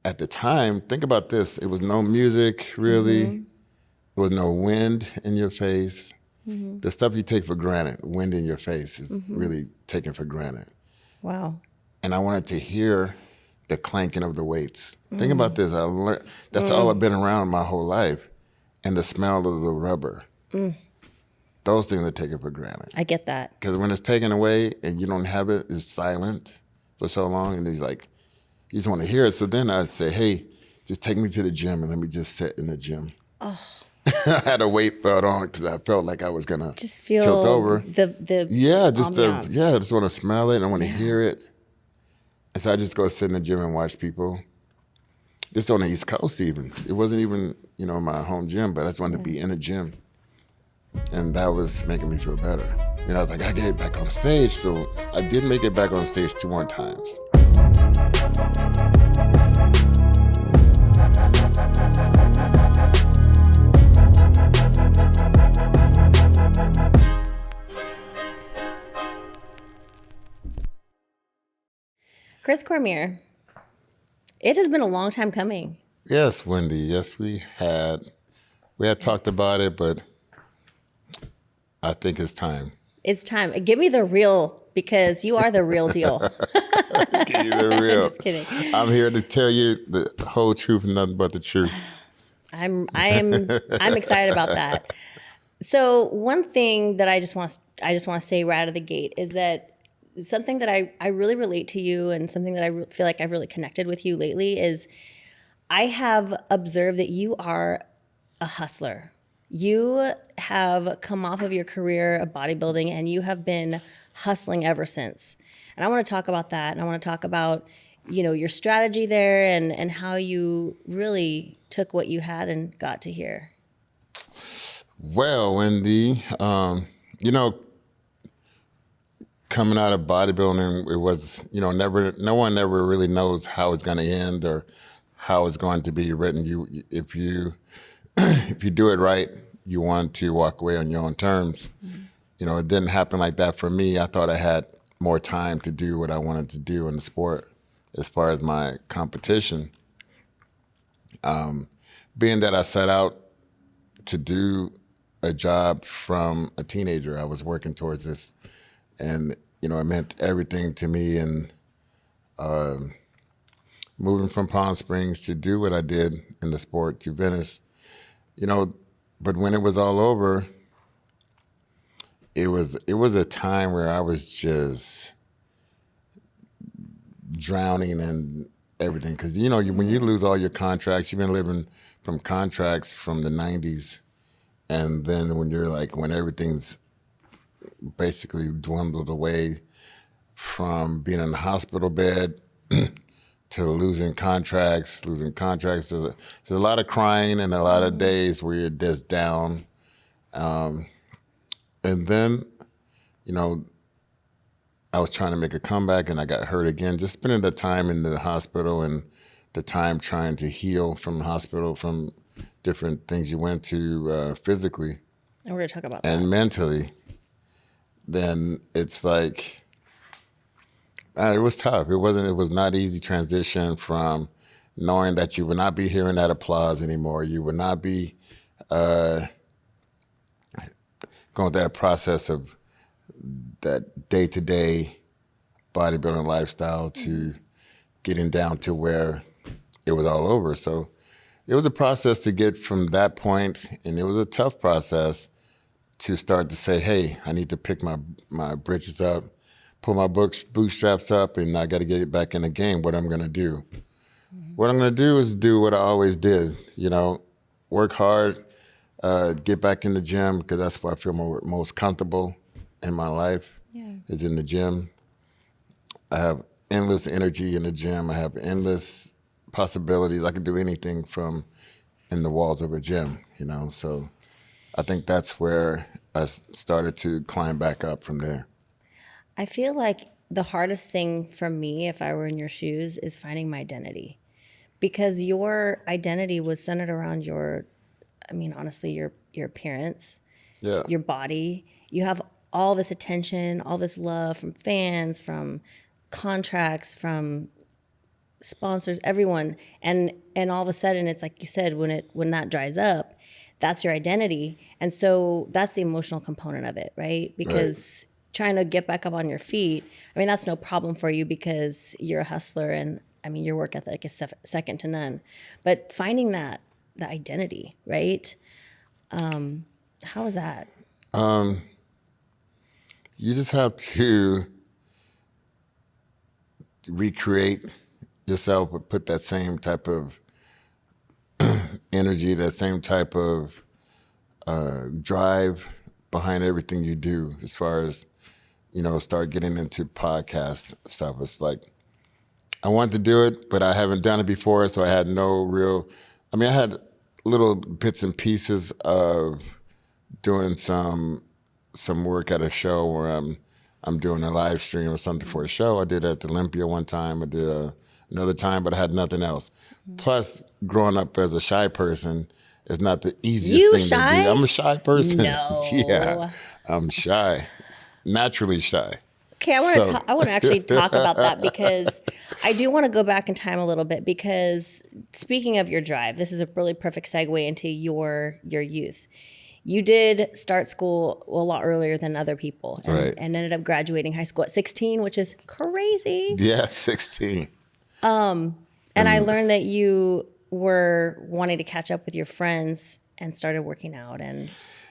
at the time, think about this. It was no music, really. There was no wind in your face. The stuff you take for granted, wind in your face, is really taken for granted. Wow. And I wanted to hear the clanking of the weights. Think about this. That's all I've been around my whole life. And the smell of the rubber. Those things are taken for granted. I get that. Because when it's taken away and you don't have it, it's silent for so long. And he's like, you just want to hear it. So then I'd say, hey, just take me to the gym and let me just sit in the gym. Oh. I had a weight belt on because I felt like I was going to just feel tilt over. The yeah, just ambiance. I just want to smell it and I want to hear it. And so I just go sit in the gym and watch people. This on the East Coast even. It wasn't even, my home gym, but I just wanted to be in a gym. And that was making me feel better. I was like, I get back on stage. So I did make it back on stage 2 more times. Chris Cormier, it has been a long time coming. Yes, Wendy. Yes, we had talked about it, but I think it's time. It's time. Give me the real, because you are the real deal. Give you the real. I'm just kidding. I'm here to tell you the whole truth and nothing but the truth. I'm excited about that. So one thing that I just want to say right out of the gate is that something that I really relate to you, and something that I feel like I've really connected with you lately, is I have observed that you are a hustler. You have come off of your career of bodybuilding and you have been hustling ever since. And I want to talk about that. And I want to talk about, your strategy there and how you really took what you had and got to here. Well, Wendy, coming out of bodybuilding, it was, no one ever really knows how it's going to end or how it's going to be written. If you do it right, you want to walk away on your own terms. It didn't happen like that for me. I thought I had more time to do what I wanted to do in the sport as far as my competition. Being that I set out to do a job from a teenager, I was working towards this. And, it meant everything to me. And moving from Palm Springs to do what I did in the sport to Venice, but when it was all over, it was a time where I was just drowning in everything. Because, when you lose all your contracts, you've been living from contracts from the 90s. And then when everything's basically dwindled away from being in the hospital bed to losing contracts. There's a lot of crying and a lot of days where you're just down. And then, I was trying to make a comeback and I got hurt again. Just spending the time in the hospital and the time trying to heal from the hospital, from different things you went to physically. And we're going to talk about that. And mentally. Then it's like, it was tough. It was not easy transition from knowing that you would not be hearing that applause anymore. You would not be going through that process of that day-to-day bodybuilding lifestyle to getting down to where it was all over. So it was a process to get from that point, and it was a tough process to start to say, hey, I need to pick my britches up, pull my bootstraps up, and I got to get back in the game. What I'm going to do? What I'm going to do is do what I always did, work hard, get back in the gym, because that's where I feel most comfortable in my life, is in the gym. I have endless energy in the gym. I have endless possibilities. I could do anything from in the walls of a gym, so I think that's where I started to climb back up from there. I feel like the hardest thing for me, if I were in your shoes, is finding my identity. Because your identity was centered around honestly, your appearance, your body. You have all this attention, all this love from fans, from contracts, from sponsors, everyone. And all of a sudden it's like you said, when that dries up, that's your identity. And so that's the emotional component of it, right? Because trying to get back up on your feet, I mean, that's no problem for you because you're a hustler and I mean, your work ethic is second to none. But finding the identity, right? How is that? You just have to recreate yourself, but put that same type of energy, that same type of drive behind everything you do. As far as, start getting into podcast stuff. It's like, I wanted to do it, but I haven't done it before, so I had no real, I had little bits and pieces of doing some work at a show where I'm doing a live stream or something for a show. I did it at the Olympia one time. I did another time, but I had nothing else. Plus, growing up as a shy person is not the easiest thing to do. I'm a shy person. No. Yeah, I'm shy. Naturally shy. Okay, I want to actually talk about that because I do want to go back in time a little bit because speaking of your drive, this is a really perfect segue into your youth. You did start school a lot earlier than other people and ended up graduating high school at 16, which is crazy. Yeah, 16. And I learned that you were wanting to catch up with your friends and started working out. And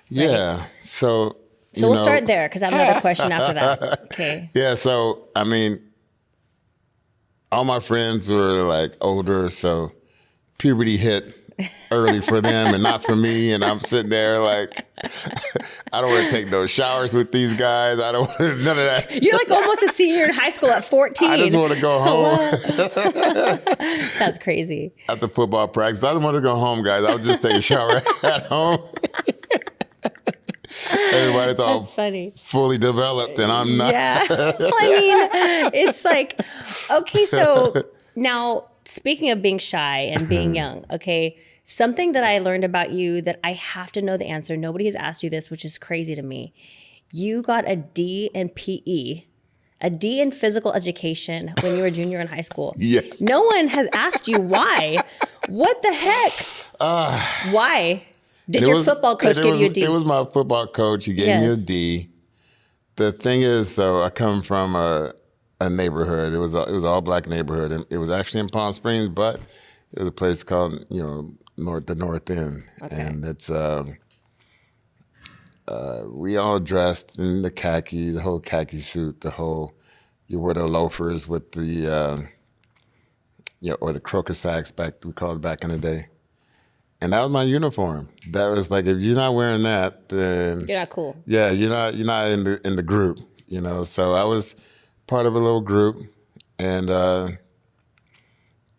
yeah, so we'll start there because I have another question after that. Okay. Yeah, so all my friends were like older, so puberty hit early for them and not for me. And I'm sitting there like, I don't want to take those showers with these guys. I don't want none of that. You're like almost a senior in high school at 14. I just want to go home. That's crazy. After football practice, I don't want to go home, guys. I'll just take a shower at home. Everybody's all fully developed and I'm not. Yeah. It's like, okay, so now speaking of being shy and being young, okay, something that I learned about you that I have to know the answer. Nobody has asked you this, which is crazy to me. You got a D in PE, a D in physical education when you were a junior in high school. Yes. No one has asked you why. What the heck? Why? Did your football coach give you a D? It was my football coach. He gave me a D. The thing is, though, I come from a neighborhood. It was all black neighborhood, and it was actually in Palm Springs, but it was a place called the North End, and it's we all dressed in the khaki, the whole khaki suit, you wear the loafers with the or the croaker sacks we called it back in the day. And that was my uniform. That was like, if you're not wearing that, then you're not cool. Yeah, you're not in the group, So I was part of a little group, and that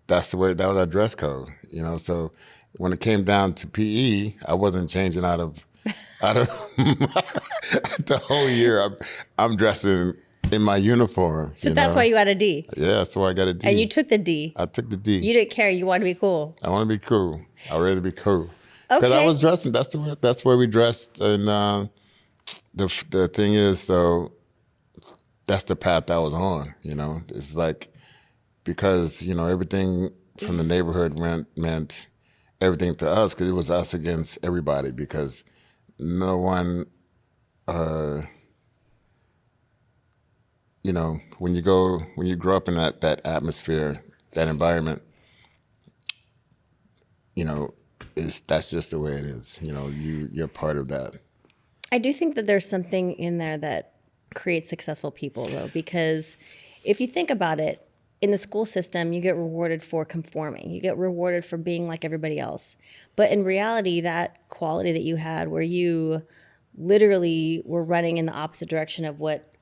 was our dress code, So when it came down to PE, I wasn't changing out of the whole year. I'm dressing in my uniform. So that's why you got a D. Yeah, that's why I got a D. And you took the D. I took the D. You didn't care. You wanted to be cool. I want to be cool. I ready to be cool. Because I was dressing. That's where we dressed. And the thing is, though, that's the path I was on. It's like, because everything from the neighborhood meant everything to us, because it was us against everybody. Because no one. When you grow up in that atmosphere, that environment, that's just the way it is. You're part of that. I do think that there's something in there that creates successful people, though, because if you think about it, in the school system, you get rewarded for conforming. You get rewarded for being like everybody else. But in reality, that quality that you had where you literally were running in the opposite direction of what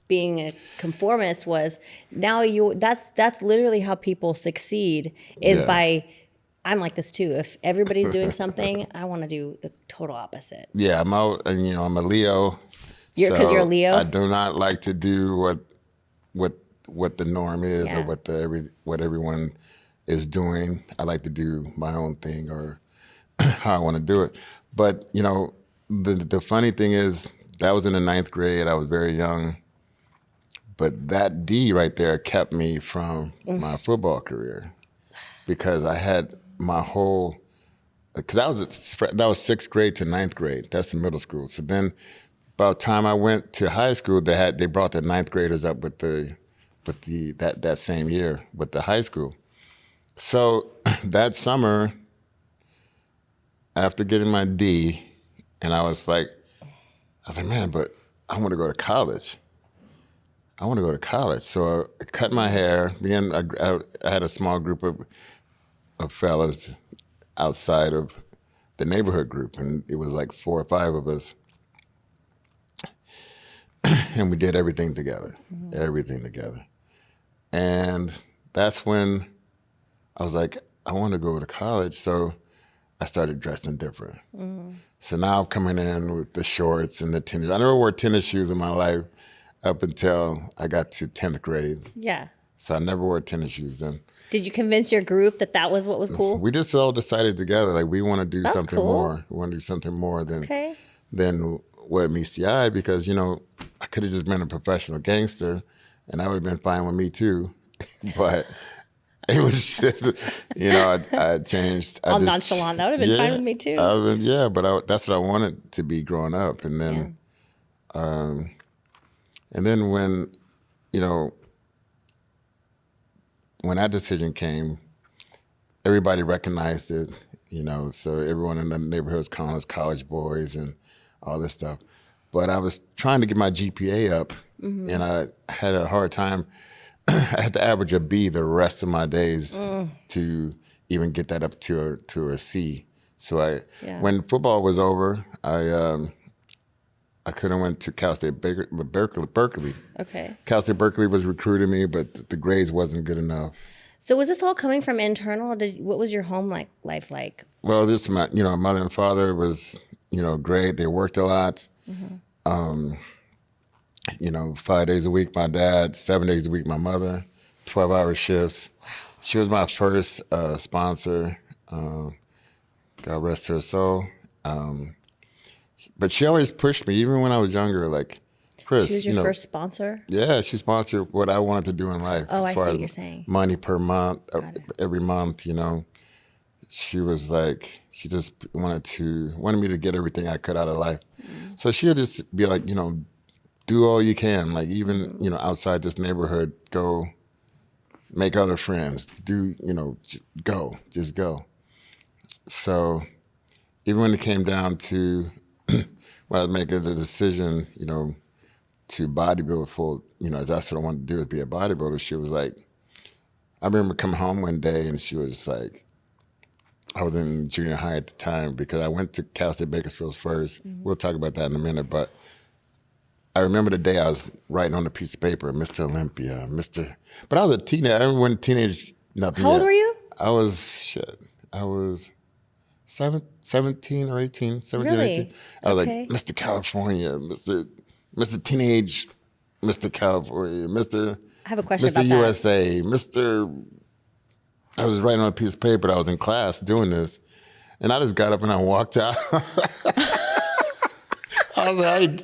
being a conformist was, that's literally how people succeed is by, I'm like this too. If everybody's doing something, I want to do the total opposite. Yeah, I'm a Leo. Because you're a Leo? I do not like to do what the norm is or what everyone is doing. I like to do my own thing or how I want to do it. But, the funny thing is, that was in the 9th grade. I was very young. But that D right there kept me from my football career because I had my whole, because that was 6th grade to 9th grade. That's the middle school. So then by the time I went to high school, they brought the 9th graders up with that same year with the high school. So that summer, after getting my D, and I was like, man, but I want to go to college. I want to go to college. So I cut my hair. I had a small group of fellas outside of the neighborhood group, and it was like 4 or 5 of us. And we did everything together, everything together. And that's when I was like, I want to go to college. So I started dressing different. So now I'm coming in with the shorts and the tennis. I never wore tennis shoes in my life up until I got to 10th grade. Yeah. So I never wore tennis shoes then. Did you convince your group that was what was cool? We just all decided together, like we want to do something cool. more. We want to do something more than what meets the eye, because, I could have just been a professional gangster and that would have been fine with me too. But it was just, I changed. All nonchalant. That would have been fine with me too. But that's what I wanted to be growing up. And then, when, when that decision came, everybody recognized it, so everyone in the neighborhood was calling us college boys and all this stuff. But I was trying to get my GPA up, and I had a hard time. I had to average a B the rest of my days to even get that up to a C. So when football was over, I could have went to Cal State Berkeley. Okay. Cal State Berkeley was recruiting me, but the grades wasn't good enough. So was this all coming from internal? What was your home life like? Well, just my mother and father was great. They worked a lot. 5 days a week my dad, 7 days a week my mother, 12-hour shifts. Wow. She was my first sponsor. God rest her soul. But she always pushed me, even when I was younger. Like, Chris, she was your first sponsor? Yeah, she sponsored what I wanted to do in life. Oh, as I far see as what you're saying. Money per month, every month. She was like, she just wanted me to get everything I could out of life. So she would just be like, do all you can. Like, even outside this neighborhood, go make other friends. Just go. So even when it came down to when I was making the decision, to bodybuild full, that's what I wanted to do, is be a bodybuilder. She was like, I remember coming home one day and she was like, I was in junior high at the time, because I went to Cal State Bakersfield first. We'll talk about that in a minute, but I remember the day I was writing on a piece of paper, Mr. Olympia, but I was a teenager. I remember when teenage, nothing. How old were you? I was 17 or 18, 17 Really? or 18. I was like, Mr. California, Mr. Teenage, Mr. California, I have a question Mr. about USA, I was writing on a piece of paper. I was in class doing this, and I just got up and I walked out. I was like,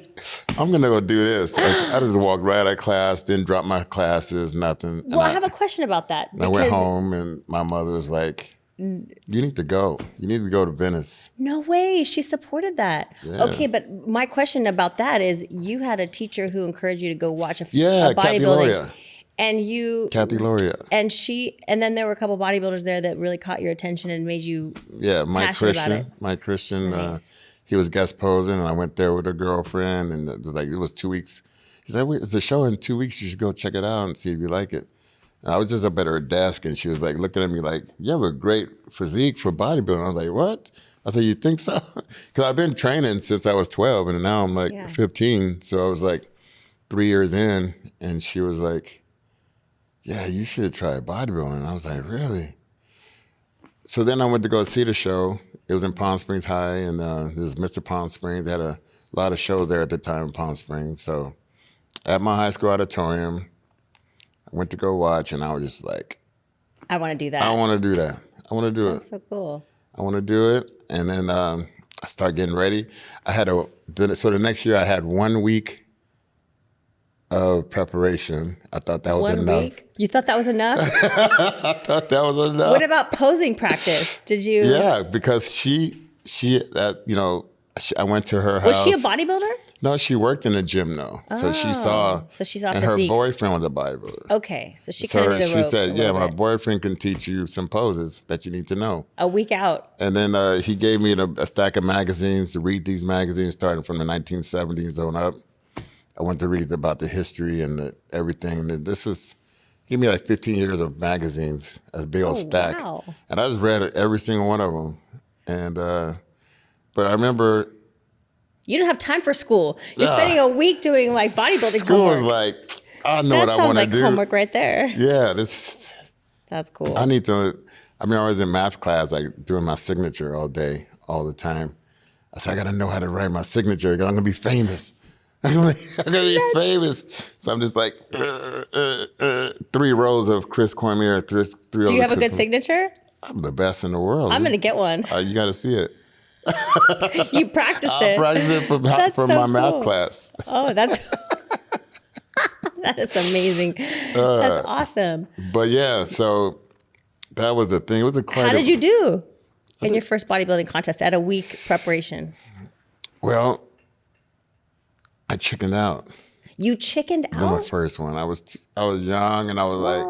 I'm going to go do this. I just walked right out of class, didn't drop my classes, nothing. Well, I have a question about that. I went home, and my mother was like, you need to go. You need to go to Venice. No way. She supported that. Yeah. Okay, but my question about that is, you had a teacher who encouraged you to go watch a Kathy bodybuilding. Loria. And Kathy Loria. And then there were a couple bodybuilders there that really caught your attention and made you Mike Christian. Mike Christian. Nice. He was guest posing, and I went there with a girlfriend, and it was 2 weeks. He said, "It's a show in 2 weeks. You should go check it out and see if you like it." And I was just up at her desk, and she was like looking at me like, "You have a great physique for bodybuilding." I was like, "What?" I said, "You think so?" Because I've been training since I was 12, and now I'm like 15. So I was like 3 years in, and she was like, "Yeah, you should try bodybuilding." And I was like, "Really?" So then I went to go see the show. It was in Palm Springs High, and it was Mr. Palm Springs. They had a lot of shows there at the time in Palm Springs. So at my high school auditorium, I went to go watch, and I was just like, I want to do that. I want to do that. I want to do That's so cool. I want to do it. And then I started getting ready. So the next year I had 1 week of preparation. I thought that was 1 enough. week? You thought that was enough? I thought that was enough. What about posing practice? Did you? Yeah, because I went to her house. Was she a bodybuilder? No, she worked in a gym though. So she saw. So she saw and her physiques. boyfriend was a bodybuilder. Okay, so she kind of did the she ropes said, a "Yeah, little my bit. boyfriend can teach you some poses that you need to know." A week out. And then he gave me a stack of magazines to read. These magazines starting from the 1970s on up. I went to read about the history and everything. And this is give me like 15 years of magazines, a big old stack, wow. and I just read every single one of them. And but I remember. You don't have time for school. You're spending a week doing like bodybuilding School homework. was like, I know what I want to That sounds like do. homework right there. Yeah, That's cool. I need to. I mean, I was in math class, like doing my signature all day, all the time. I said, I got to know how to write my signature because I'm gonna be famous. I'm gonna be famous. So I'm just like 3 rows of Chris Cormier. Three Do you have a good signature? I'm the best in the world. I'm gonna get one. You got to see it. You practiced I it. practiced it from so my math cool. class. Oh, that is amazing. That's awesome. But yeah, so that was the thing. It was How did you do in your first bodybuilding contest at a week preparation? Well, I chickened out. You chickened In my out? first one. I was young and I was like,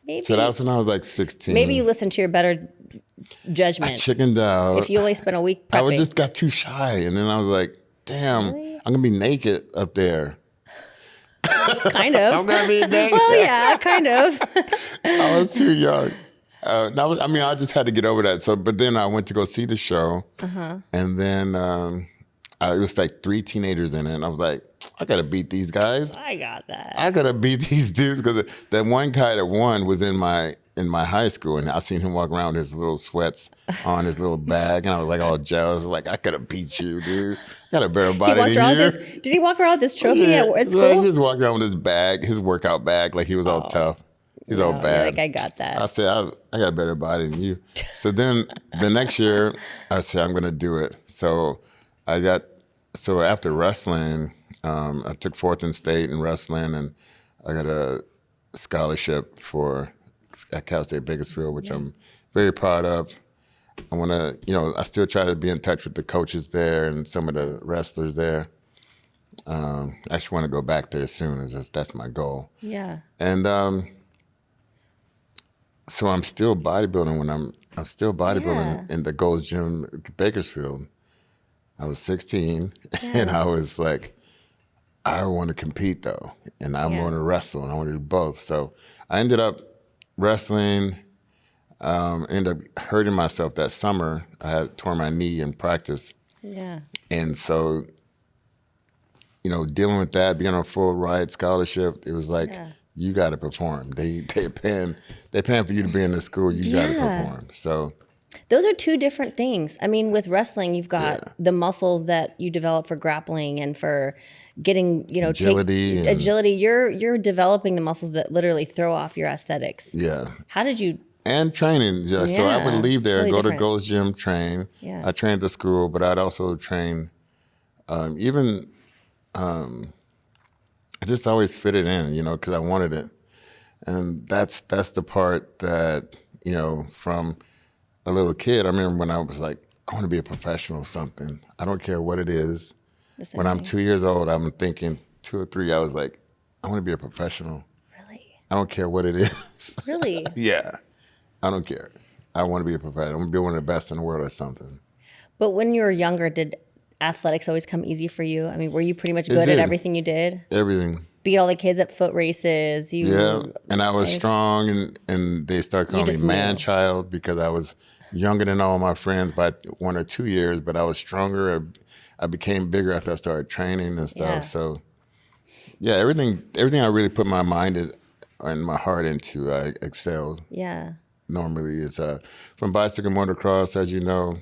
Maybe, so that was when I was like 16. maybe you listened to your better judgment. I chickened out. If you only spent a week prepping. I just got too shy. And then I was like, damn, Really? I'm going to be naked up there. Kind of. I'm going to be naked. Well, yeah, kind of. I was too young. I just had to get over that. So, but then I went to go see the show. And then it was like 3 teenagers in it. And I was like, I got to beat these guys. I got that. I got to beat these dudes because that one guy that won was in my high school, and I seen him walk around with his little sweats on his little bag, and I was like all jealous, like I could have beat you, dude. Got a better body than you. Did he walk around with this trophy at So school? he just walked around with his bag, his workout bag, like he was all tough. He's all No, bad. like I got that. I said, I got a better body than you. So then the next year, I said, I'm going to do it. So after wrestling, I took 4th in state in wrestling, and I got a scholarship at Cal State Bakersfield, which I'm very proud of. I want to, I still try to be in touch with the coaches there and some of the wrestlers there. I actually want to go back there soon. That's my goal. Yeah. And so I'm still bodybuilding I'm still bodybuilding in the Gold's Gym Bakersfield. I was 16 and I was like, I want to compete though, and I want to wrestle, and I want to do both. So I ended up wrestling, ended up hurting myself that summer. I had torn my knee in practice. Yeah. And so, dealing with that, being on a full ride scholarship, it was like, you got to perform. They're paying for you to be in the school. You got to perform. So Those are 2 different things. I mean, with wrestling, you've got the muscles that you develop for grappling and for getting, agility. agility. You're developing the muscles that literally throw off your aesthetics. Yeah. How did you? And training. Yeah. So I would leave there, totally go different. to Gold's Gym, train. Yeah. I trained at the school, but I'd also train I just always fit it in, because I wanted it. And that's the part that, from a little kid, I remember when I was like, I want to be a professional something. I don't care what it is. When I'm 2 years old, I'm thinking 2 or 3, I was like, I want to be a professional. Really? I don't care what it is. Really? Yeah. I don't care. I want to be a professional. I want to be one of the best in the world at something. But when you were younger, did athletics always come easy for you? I mean, were you pretty much good at did. everything you did? Everything. Beat all the kids at foot races. And I was strong, and they started calling me man-child because I was younger than all my friends by 1 or 2 years, but I was stronger. I became bigger after I started training and stuff. Yeah. So, yeah, everything I really put my mind and my heart into, I excelled. Yeah. Normally, it's from bicycle motocross, as you know.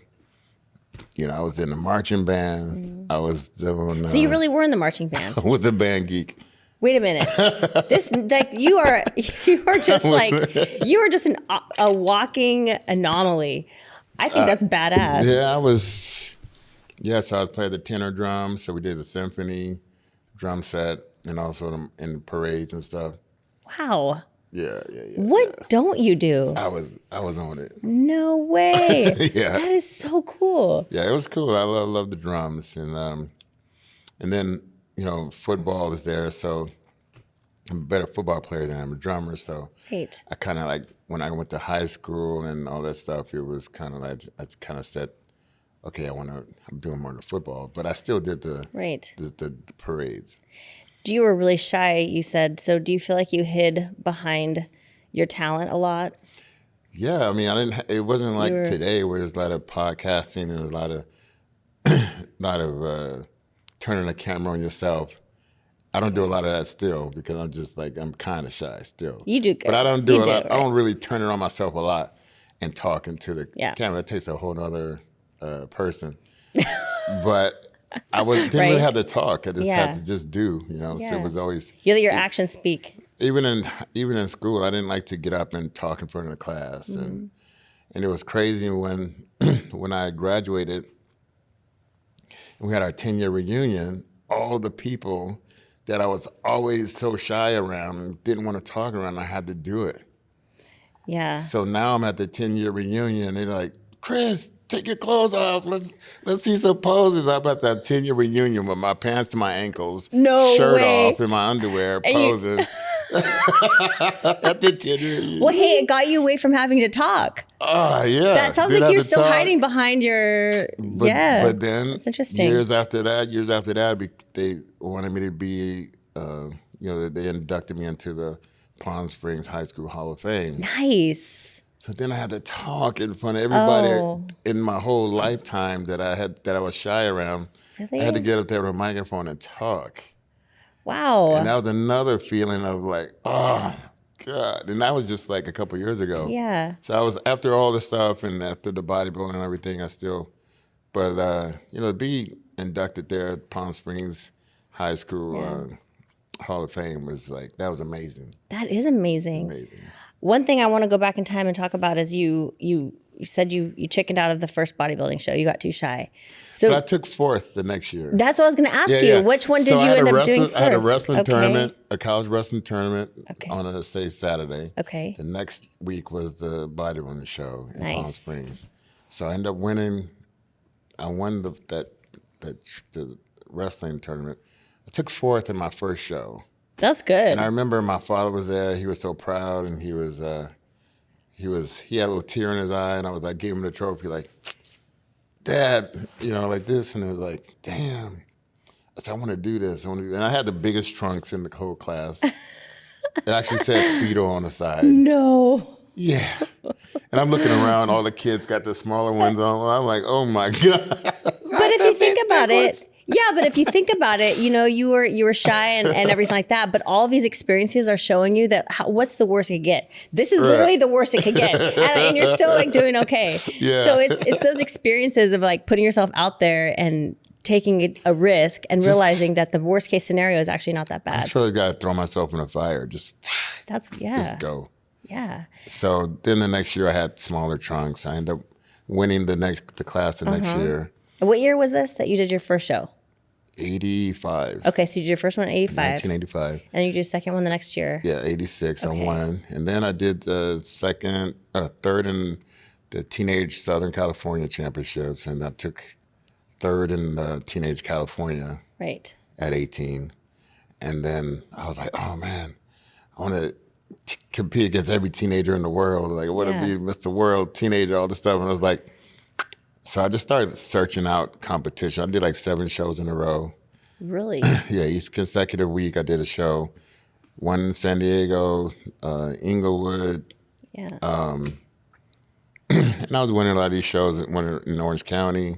I was in the marching band. I was doing. So you really were in the marching band. I was a band geek. Wait a minute. You are just a walking anomaly. I think that's badass. Yeah, I was. Yeah, so I was playing the tenor drum. So we did a symphony drum set, and also in parades and stuff. Wow. Yeah. What don't you do? I was on it. No way. Yeah. That is so cool. Yeah, it was cool. I love the drums, and then football is there, so I'm a better football player than I'm a drummer. So Right. I kind of like when I went to high school and all that stuff. It was kind of like I kind of said, okay, I'm doing more than football, but I still did the parades. You were really shy, you said. So do you feel like you hid behind your talent a lot? Yeah, I mean, it wasn't like today where there's a lot of podcasting and there's a lot of turning the camera on yourself. I don't do a lot of that still because I'm kind of shy still. You do good. But I don't do a lot. Right? I don't really turn it on myself a lot and talking to the camera. It takes a whole other person. But I didn't really have to talk. I just had to just do, So it was always... You let your actions speak. Even in school, I didn't like to get up and talk in front of the class. Mm-hmm. And it was crazy when I graduated and we had our 10-year reunion, all the people that I was always so shy around and didn't want to talk around, I had to do it. Yeah. So now I'm at the 10-year reunion. They're like, Chris, take your clothes off. Let's see some poses. I'm at that 10-year reunion with my pants to my ankles, shirt off, and my underwear, posing. At the 10-year reunion. Well, hey, it got you away from having to talk. Oh, yeah. That sounds like you're still hiding behind your... But then, that's interesting. Years after that, they wanted me to be, they inducted me into the Palm Springs High School Hall of Fame. Nice. So then I had to talk in front of everybody in my whole lifetime that I was shy around. Really? I had to get up there with a microphone and talk. Wow. And that was another feeling of like, oh, God. And that was just like a couple years ago. Yeah. So I was, after all this stuff and after the bodybuilding and everything, to be inducted there at Palm Springs High School Hall of Fame was like, that was amazing. That is amazing. Amazing. One thing I want to go back in time and talk about is you said you chickened out of the first bodybuilding show. You got too shy. So but I took fourth the next year. That's what I was going to ask you. Yeah. Which one did you end up doing first? I had a wrestling tournament, a college wrestling tournament on a Saturday. Okay. The next week was the bodybuilding show in Palm Springs. So I ended up winning. I won the wrestling tournament. I took fourth in my first show. That's good. And I remember my father was there. He was so proud, and he had a little tear in his eye, and I was like, gave him the trophy, like, Dad, like this, and it was like, damn. I said, I want to do this. And I had the biggest trunks in the whole class. It actually said Speedo on the side. No. Yeah. And I'm looking around, all the kids got the smaller ones on. And I'm like, oh my God. But if you think about it, but if you think about it, you were shy and everything like that. But all of these experiences are showing you that what's the worst it could get. This is literally the worst it could get, and you're still like doing okay. Yeah. So it's those experiences of like putting yourself out there and taking a risk and realizing that the worst case scenario is actually not that bad. I just really got to throw myself in the fire. Just go. Yeah. So then the next year I had smaller trunks. I ended up winning the class the next year. What year was this that you did your first show? 85. Okay, so you did your first one in 85. 1985. And you did your second one the next year. Yeah, 86. Okay. I won. And then I did the third in the Teenage Southern California Championships. And I took third in Teenage California. Right. At 18. And then I was like, oh man, I want to compete against every teenager in the world. Like, I want to be Mr. World teenager, all this stuff. And I was like, so I just started searching out competition. I did like 7 shows in a row. Really? Yeah, each consecutive week I did a show. One in San Diego, Inglewood. Yeah. And I was winning a lot of these shows. One in Orange County,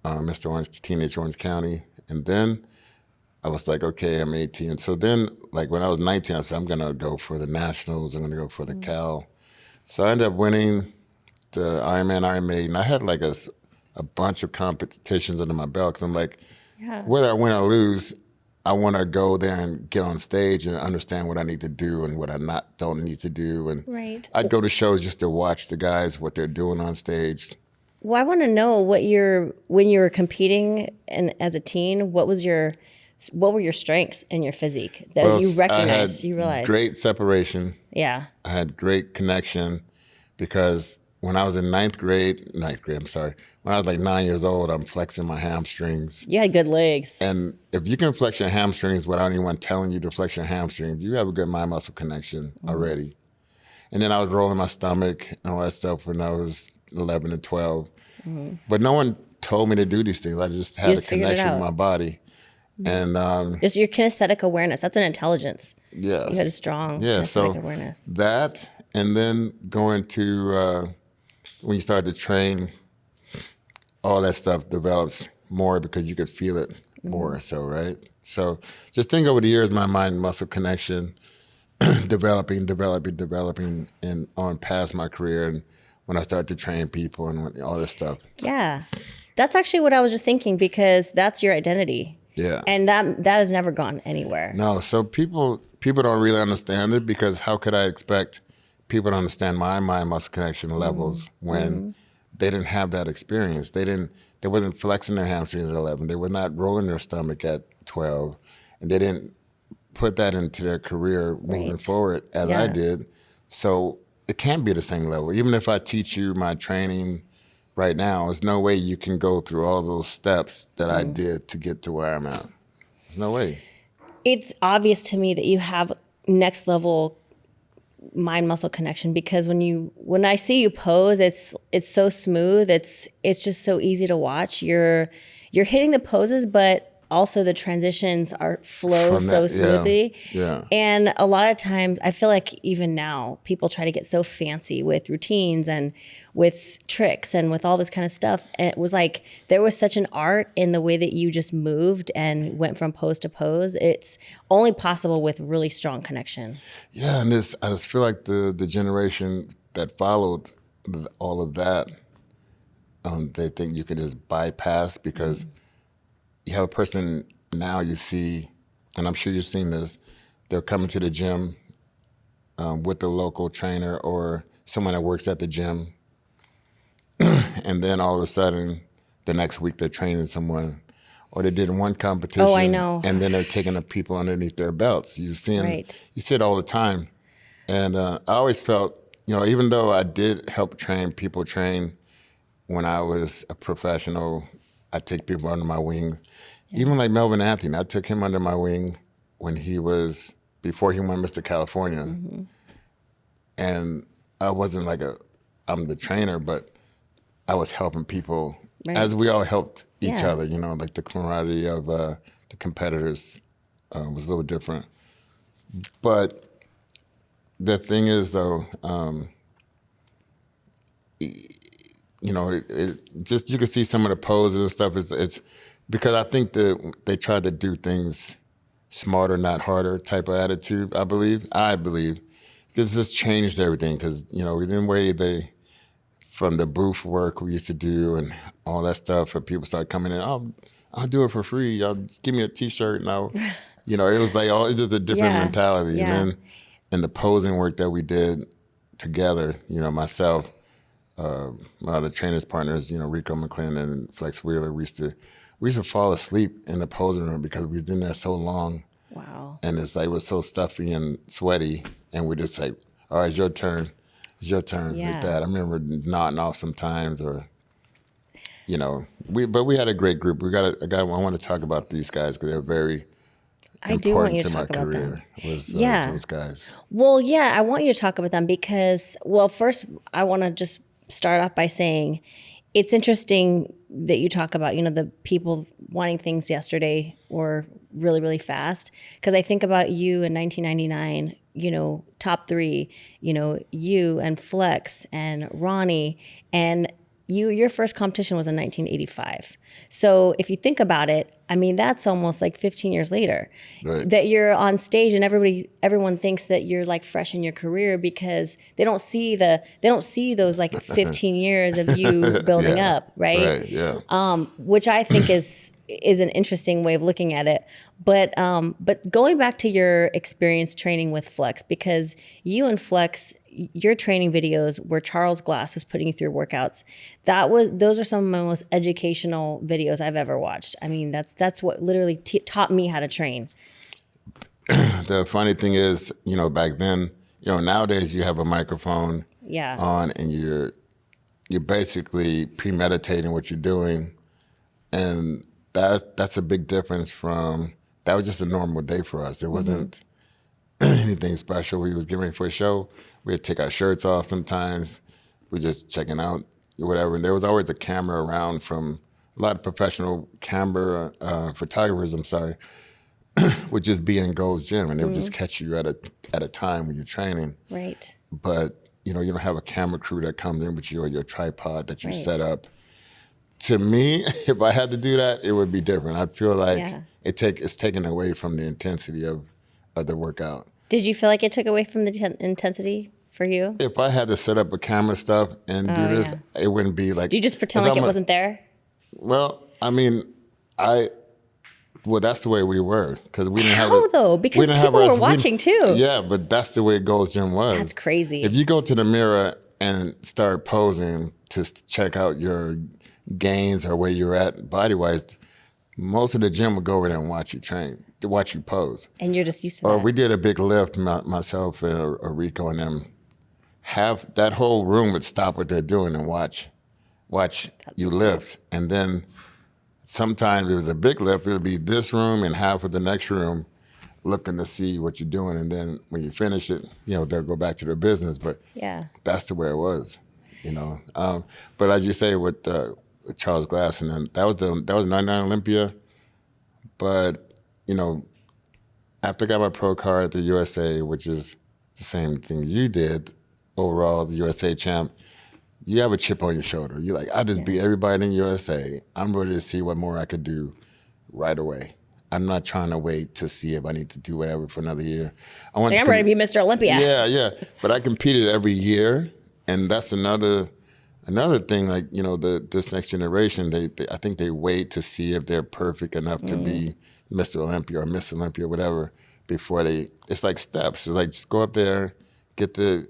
Mr. Orange, Teenage Orange County. And then I was like, okay, I'm 18. So then, like when I was 19, I said, I'm going to go for the Nationals. I'm going to go for the Cal. So I ended up winning the Ironman, Iron Maiden. I had like a bunch of competitions under my belt because I'm like, whether I win or lose, I want to go there and get on stage and understand what I need to do and what I don't need to do. And I'd go to shows just to watch the guys, what they're doing on stage. Well, I want to know when you were competing and as a teen, what was your what were your strengths in your physique that you recognized, you realized? Great separation. Yeah. I had great connection because when I was in ninth grade, when I was like 9 years old, I'm flexing my hamstrings. You had good legs. And if you can flex your hamstrings without anyone telling you to flex your hamstrings, you have a good mind muscle connection already. And then I was rolling my stomach and all that stuff when I was 11 and 12. But no one told me to do these things. I just had a connection with my body. And just your kinesthetic awareness. That's an intelligence. yes. You had a strong kinesthetic awareness. That, and then going to, when you start to train, all that stuff develops more because you could feel it more so, right? So just think over the years, my mind muscle connection developing and on past my career and when I started to train people and all this stuff. Yeah. That's actually what I was just thinking because that's your identity. Yeah. And that has never gone anywhere. No, so people don't really understand it because how could I expect people to understand my mind muscle connection levels when they didn't have that experience? They wasn't flexing their hamstrings at 11. They were not rolling their stomach at 12. And they didn't put that into their career moving forward as I did. So it can't be the same level. Even if I teach you my training right now, there's no way you can go through all those steps that I did to get to where I'm at. There's no way. It's obvious to me that you have next level mind muscle connection because when I see you pose, it's so smooth. It's just so easy to watch. You're hitting the poses, but also the transitions flow so smoothly. Yeah. And a lot of times I feel like even now people try to get so fancy with routines and with tricks and with all this kind of stuff. And it was like there was such an art in the way that you just moved and went from pose to pose. It's only possible with really strong connection. Yeah, and I just feel like the generation that followed all of that, they think you could just bypass because you have a person now you see, and I'm sure you've seen this, they're coming to the gym with the local trainer or someone that works at the gym. And then all of a sudden, the next week they're training someone. Or they did one competition. Oh, I know. And then they're taking the people underneath their belts. You see it all the time. And I always felt, even though I did help people train when I was a professional, I take people under my wing. Yeah. Even like Melvin Anthony, I took him under my wing before he won Mr. California. And I wasn't I'm the trainer, but I was helping people as we all helped each other, like the camaraderie of the competitors was a little different. But the thing is though, just you can see some of the poses and stuff. It's because I think that they tried to do things smarter, not harder type of attitude. I believe because this changed everything. Because the way from the booth work we used to do and all that stuff, and people started coming in. I'll do it for free. Y'all just give me a T-shirt and it was like it's just a different mentality. Yeah. And then in the posing work that we did together, myself. My other trainers partners, Rico McClendon and Flex Wheeler, we used to fall asleep in the posing room because we was in there so long. Wow. And it was so stuffy and sweaty, and we just like, all right, it's your turn, like that. I remember nodding off sometimes, or but we had a great group. We got a guy. I want to talk about these guys because they're very important to my career. Was those guys. Well, yeah, I want you to talk about them because, first I want to just start off by saying it's interesting that you talk about, the people wanting things yesterday or really, really fast. Because I think about you in 1999, top three, you and Flex and Ronnie, and your first competition was in 1985. So if you think about it, I mean, that's almost like 15 years later that you're on stage and everyone thinks that you're like fresh in your career because they don't see those like 15 years of you building up, right? Right, yeah. Which I think is is an interesting way of looking at it. But going back to your experience training with Flex, because you and Flex, your training videos where Charles Glass was putting you through workouts, those are some of my most educational videos I've ever watched. I mean, that's what literally taught me how to train. The funny thing is, back then, nowadays you have a microphone on and you're basically premeditating what you're doing. And that's a big difference from, that was just a normal day for us. It wasn't anything special. We was getting ready for a show. We'd take our shirts off sometimes. We just checking out, whatever. And there was always a camera around from a lot of professional camera photographers, would just be in Gold's Gym, and they would just catch you at a time when you're training. Right. But, you don't have a camera crew that comes in with you or your tripod that you set up. To me, if I had to do that, it would be different. I feel like it's taken away from the intensity of the workout. Did you feel like it took away from the intensity for you? If I had to set up a camera stuff and do this, it wouldn't be like... Do you just pretend like it wasn't there? Well, I mean, well, that's the way we were, because we didn't have... How, though? Because people were watching, too. Yeah, but that's the way Gold's Gym was. That's crazy. If you go to the mirror and start posing to check out your gains or where you're at body-wise, most of the gym would go over there and watch you train, to watch you pose. And you're just used to or that. We did a big lift, myself, Rico, and them. That whole room would stop what they're doing and watch you lift. And then... sometimes it was a big lift, it would be this room and half of the next room looking to see what you're doing. And then when you finish it, they'll go back to their business. But that's the way it was, But as you say with Charles Glass, and then that was 99 Olympia. But, after I got my pro card at the USA, which is the same thing you did, overall, the USA champ, you have a chip on your shoulder. You're like, I just beat everybody in the USA. I'm ready to see what more I could do right away. I'm not trying to wait to see if I need to do whatever for another year. I'm ready to be Mr. Olympia. Yeah. But I competed every year, and that's another thing. Like, this next generation, I think they wait to see if they're perfect enough to be Mr. Olympia or Miss Olympia or whatever before it's like steps. It's like, just go up there, get the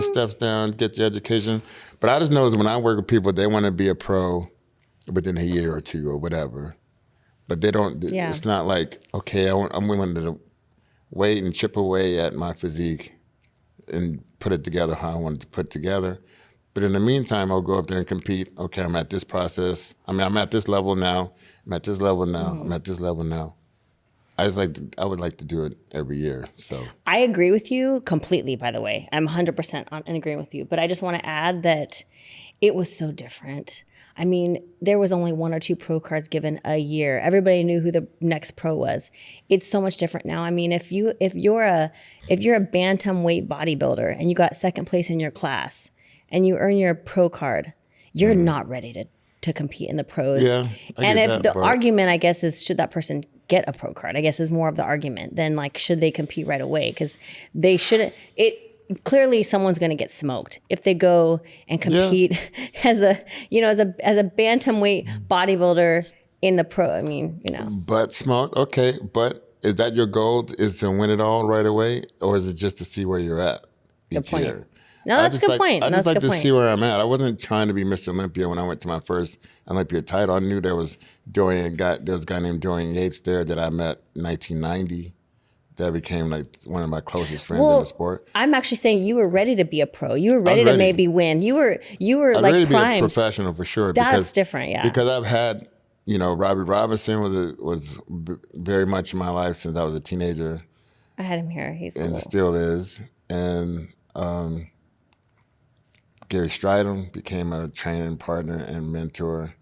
steps down, get the education. But I just notice when I work with people, they want to be a pro within a year or two or whatever. But they don't, it's not like, okay, I'm willing to wait and chip away at my physique and put it together how I want it to put it together. But in the meantime, I'll go up there and compete. Okay, I'm at this process. I'm at this level now. I'm at this level now. I'm at this level now. I would like to do it every year. So I agree with you completely, by the way. I'm 100% in agreement with you. But I just want to add that it was so different. I mean, there was only 1 or 2 pro cards given a year. Everybody knew who the next pro was. It's so much different now. I mean, if you're a bantamweight bodybuilder and you got second place in your class and you earn your pro card, you're not ready to compete in the pros. Yeah, and if the argument, I guess, is should that person get a pro card, I guess, is more of the argument than like should they compete right away, because they shouldn't. Clearly someone's going to get smoked if they go and compete as a bantamweight bodybuilder in the pro. I mean, But smoked, okay. But is that your goal? Is to win it all right away, or is it just to see where you're at each year? No, that's a good point. I just like to see where I'm at. I wasn't trying to be Mr. Olympia when I went to my first Olympia title. I knew there was a guy named Dorian Yates there that I met in 1990. That became like one of my closest friends in the sport. I'm actually saying you were ready to be a pro. You were ready to maybe win. You were like ready primed. To be a professional for sure. That's different, yeah. Because I've had, Robbie Robinson was very much in my life since I was a teenager. I had him here. He's cool. And still is. And Gary Stridham became a training partner and mentor.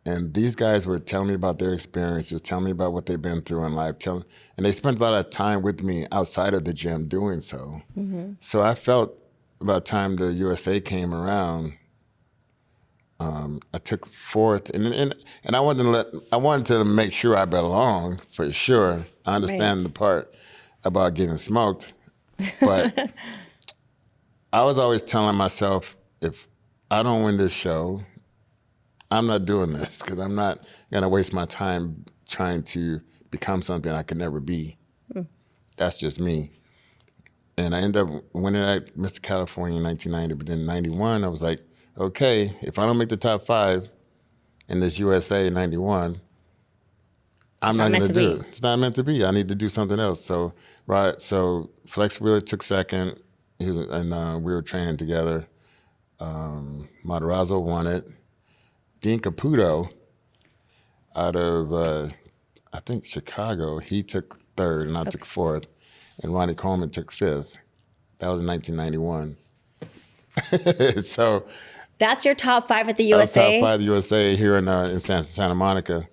And these guys were telling me about their experiences, telling me about what they've been through in life, and they spent a lot of time with me outside of the gym doing so. Mm-hmm. So I felt about the time the USA came around, I took fourth, and I wanted to make sure I belonged for sure. I understand the part about getting smoked, but I was always telling myself, if I don't win this show, I'm not doing this because I'm not going to waste my time trying to become something I could never be. That's just me. And I ended up winning at Mr. California in 1990, but then in 91, I was like, okay, if I don't make the top 5 in this USA in 91, I'm not going to do it. It's not meant to be. I need to do something else. So, Flex Wheeler took second, and we were training together. Matarazzo won it. Dean Caputo out of, I think, Chicago, he took third, and I took fourth. And Ronnie Coleman took fifth. That was in 1991. So that's your top 5 at the USA? Top 5 at the USA here in Santa Monica.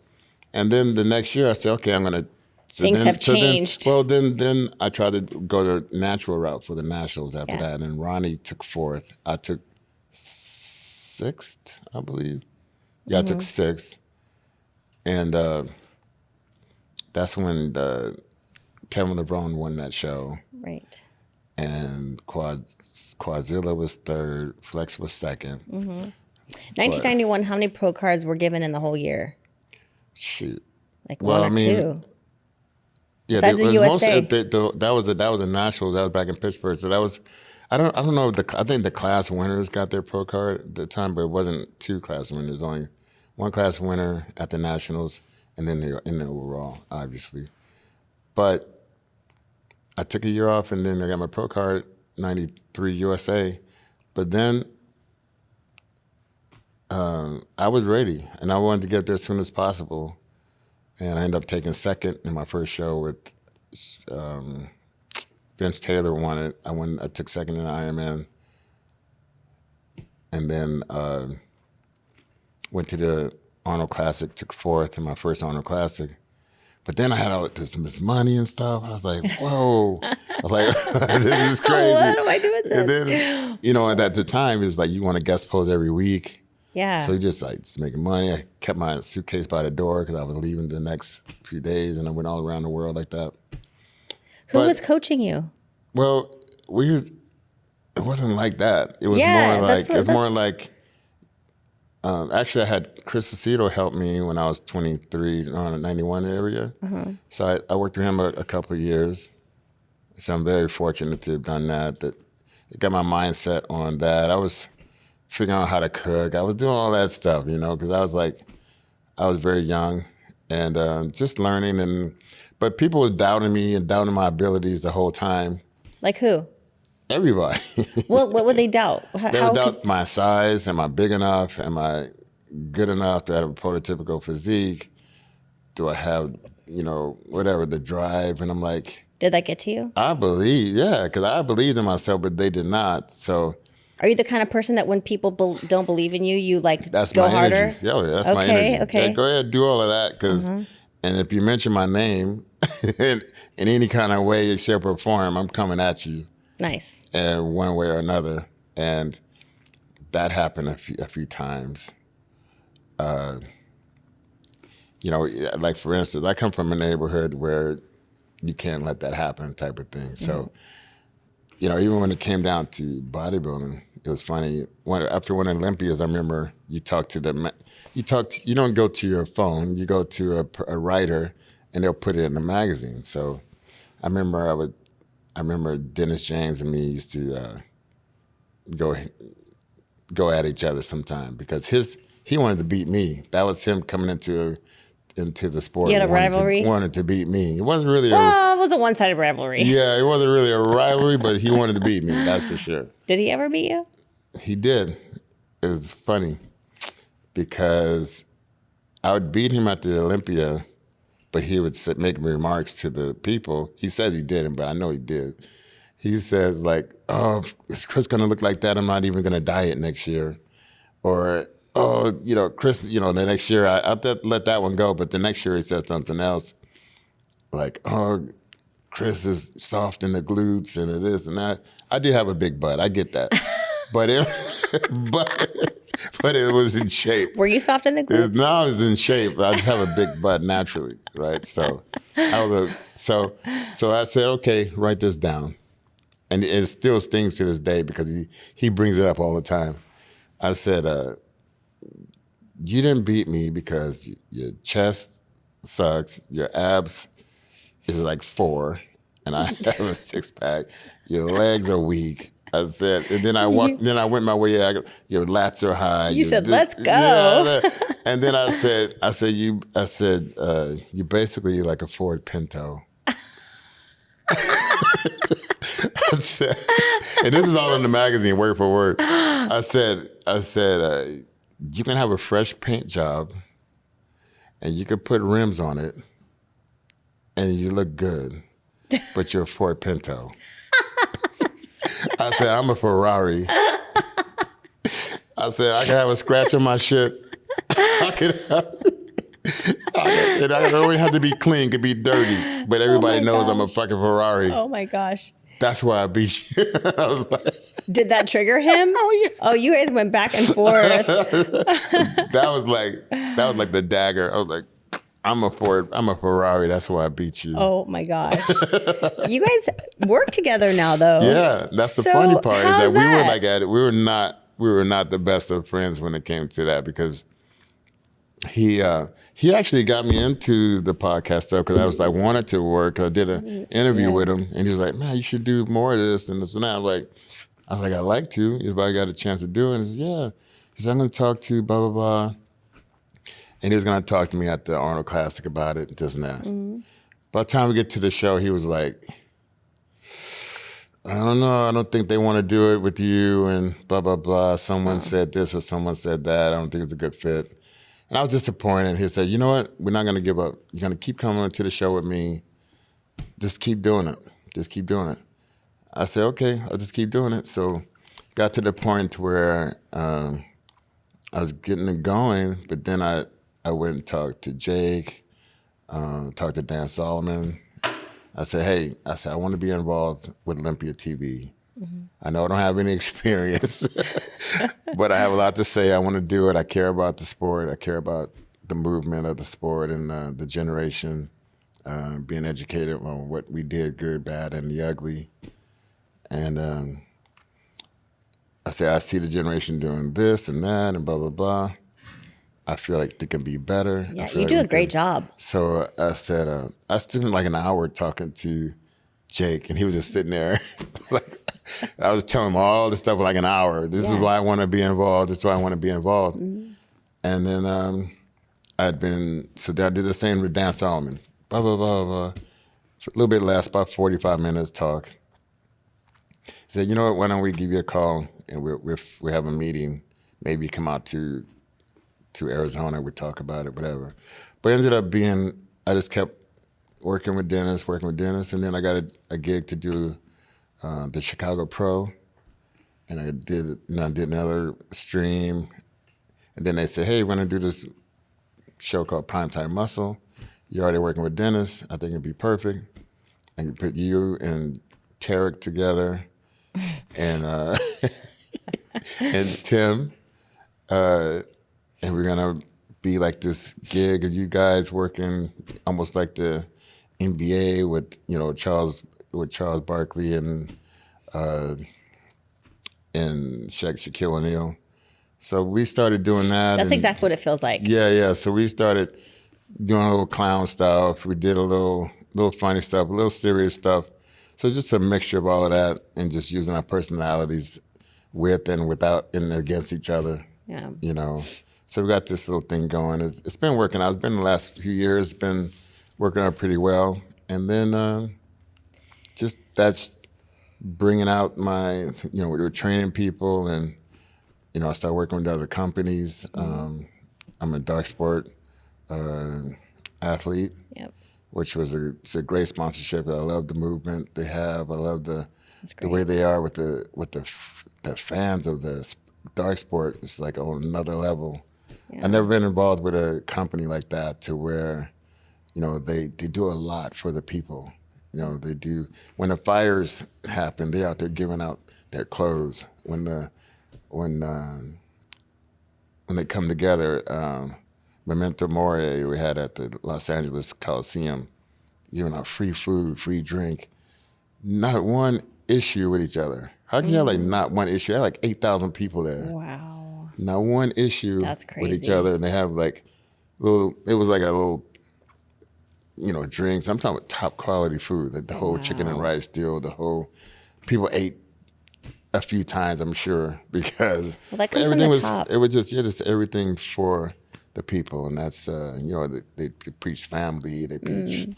And then the next year I said, okay, I'm going to. Things have changed. Then I tried to go the natural route for the nationals after that. And Ronnie took fourth. I took sixth, I believe. Yeah, I took sixth. And that's when Kevin LeBron won that show. Right. And Quadzilla was third. Flex was second. 1991, how many pro cards were given in the whole year? Shoot. Like one or two? Yeah, besides the USA. That was a nationals. That was back in Pittsburgh. So that was, I don't know. I think the class winners got their pro card at the time, but it wasn't 2 class winners. Only 1 class winner at the nationals, and then in the overall, obviously. But I took a year off, and then I got my pro card, 93 USA. But then I was ready, and I wanted to get there as soon as possible. And I ended up taking second in my first show with Vince Taylor won it. I took second in the Ironman. And then went to the Arnold Classic, took fourth in my first Arnold Classic. But then I had all this money and stuff. I was like, whoa. I was like, this is crazy. What do I do with this? And then, at the time, it's like you want to guest pose every week. Yeah. So you just making money. I kept my suitcase by the door because I was leaving the next few days, and I went all around the world like that. Who was coaching you? Well, it wasn't like that. It was more like, actually, I had Chris Aceto help me when I was 23 on the 91 area. So I worked with him a couple of years. So I'm very fortunate to have done that. That it got my mindset on that. I was figuring out how to cook. I was doing all that stuff, because I was very young and just learning. But people were doubting me and doubting my abilities the whole time. Like who? Everybody. What would they doubt? They would doubt my size. Am I big enough? Am I good enough to have a prototypical physique? Do I have, whatever, the drive? And I'm like... Did that get to you? I believe, because I believed in myself, but they did not. So... Are you the kind of person that when people don't believe in you, you that's go my harder? Energy. Yeah, that's my energy. Okay. Yeah, go ahead, do all of that. And if you mention my name in any kind of way, shape, or form, I'm coming at you. Nice. And one way or another. And that happened a few times. Like for instance, I come from a neighborhood where you can't let that happen type of thing. So, even when it came down to bodybuilding, it was funny. After one of the Olympias, I remember you don't go to your phone, you go to a writer and they'll put it in the magazine. So I remember Dennis James and me used to go at each other sometime because he wanted to beat me. That was him coming into the sport. You had a rivalry? Wanted to beat me. It wasn't really it was a one-sided rivalry. Yeah, it wasn't really a rivalry, but he wanted to beat me, that's for sure. Did he ever beat you? He did. It was funny because I would beat him at the Olympia, but he would make remarks to the people. He says he didn't, but I know he did. He says oh, is Chris going to look like that? I'm not even going to diet next year. Or, oh, Chris, the next year, I'll let that one go. But the next year he said something else. Like, oh, Chris is soft in the glutes and it is and that. I did have a big butt. I get that. But it was in shape. Were you soft in the glutes? No, I was in shape. I just have a big butt naturally, right? So I said, okay, write this down. And it still stings to this day because he brings it up all the time. I said, you didn't beat me because your chest sucks, your abs is like 4, and I have a 6-pack. Your legs are weak. I said, and then I walked. Then I went my way. Your lats are high. You said, "Let's go." Yeah, and then I said, you basically like a Ford Pinto. I said, and this is all in the magazine, word for word. I said, you can have a fresh paint job, and you can put rims on it, and you look good, but you're a Ford Pinto. I said, I'm a Ferrari. I said, I can have a scratch on my shit. It don't really have to be clean, it could be dirty, but everybody knows I'm a fucking Ferrari. Oh my gosh. That's why I beat you. I was like, did that trigger him? Oh yeah. Oh, you guys went back and forth. That was like the dagger. I was like, I'm a Ferrari. That's why I beat you. Oh my gosh. You guys work together now though. Yeah, that's the So, funny part is that we how's were that? like at it. We were not the best of friends when it came to that, because he actually got me into the podcast stuff because I wanted to work. 'Cause I did an interview with him, and he was like, "Man, you should do more of this and this and that." I was like, "I'd like to if I got a chance to do it." And he said, "Yeah." He said, "I'm going to talk to blah blah blah," and he was going to talk to me at the Arnold Classic about it, this and that. By the time we get to the show, he was like, "I don't know. I don't think they want to do it with you," and blah blah blah. Someone said this or someone said that. I don't think it's a good fit. And I was disappointed. He said, "You know what? We're not going to give up. You're going to keep coming to the show with me. Just keep doing it. Just keep doing it." I said, "Okay, I'll just keep doing it." So got to the point where I was getting it going, but then I went and talked to Jake, talked to Dan Solomon. I said, "Hey," I want to be involved with Olympia TV. I know I don't have any experience, but I have a lot to say. I want to do it. I care about the sport. I care about the movement of the sport and the generation, being educated on what we did, good, bad, and the ugly. And I said, I see the generation doing this and that and blah, blah, blah. I feel like they can be better. Yeah, you do a great job. So I said, I spent like an hour talking to Jake, and he was just sitting there. Like, I was telling him all this stuff for like an hour. This is why I want to be involved. This is why I want to be involved. And then I did the same with Dan Solomon. Blah, blah, blah, blah. A little bit less, about 45 minutes talk. He said, "You know what, why don't we give you a call and we have a meeting. Maybe come out to Arizona, we talk about it, whatever." But it ended up being, I just kept working with Dennis, and then I got a gig to do the Chicago Pro, and I did another stream, and then they said, "Hey, we're gonna do this show called Primetime Muscle. You're already working with Dennis. I think it'd be perfect. I can put you and Tarek together, and and Tim, and we're gonna be like this gig of you guys working almost like the NBA with Charles Barkley and Shaquille O'Neal." So we started doing that. That's exactly what it feels like. Yeah. So we started doing a little clown stuff. We did a little funny stuff, a little serious stuff. So just a mixture of all of that, and just using our personalities with and without and against each other. Yeah. So we got this little thing going. It's been working out. It's been the last few years, been working out pretty well. And then just that's bringing out my, we were training people, and, I started working with other companies. I'm a dark sport athlete, which was it's a great sponsorship. I love the movement they have. I love the way they are with the fans of the dark sport. It's like on another level. Yeah. I've never been involved with a company like that to where, they do a lot for the people. They do. When the fires happen, they're out there giving out their clothes. When they come together, Memento Mori we had at the Los Angeles Coliseum, giving out free food, free drink, not one issue with each other. How can you have like not one issue? I had like 8,000 people there. Wow. not one issue That's with each crazy. other. And they have like it was like a little, drinks. I'm talking about top quality food, like the whole chicken and rice deal, people ate a few times, I'm sure, because Well, that comes from the top. it was just everything for the people. And that's, they preach family, they preach,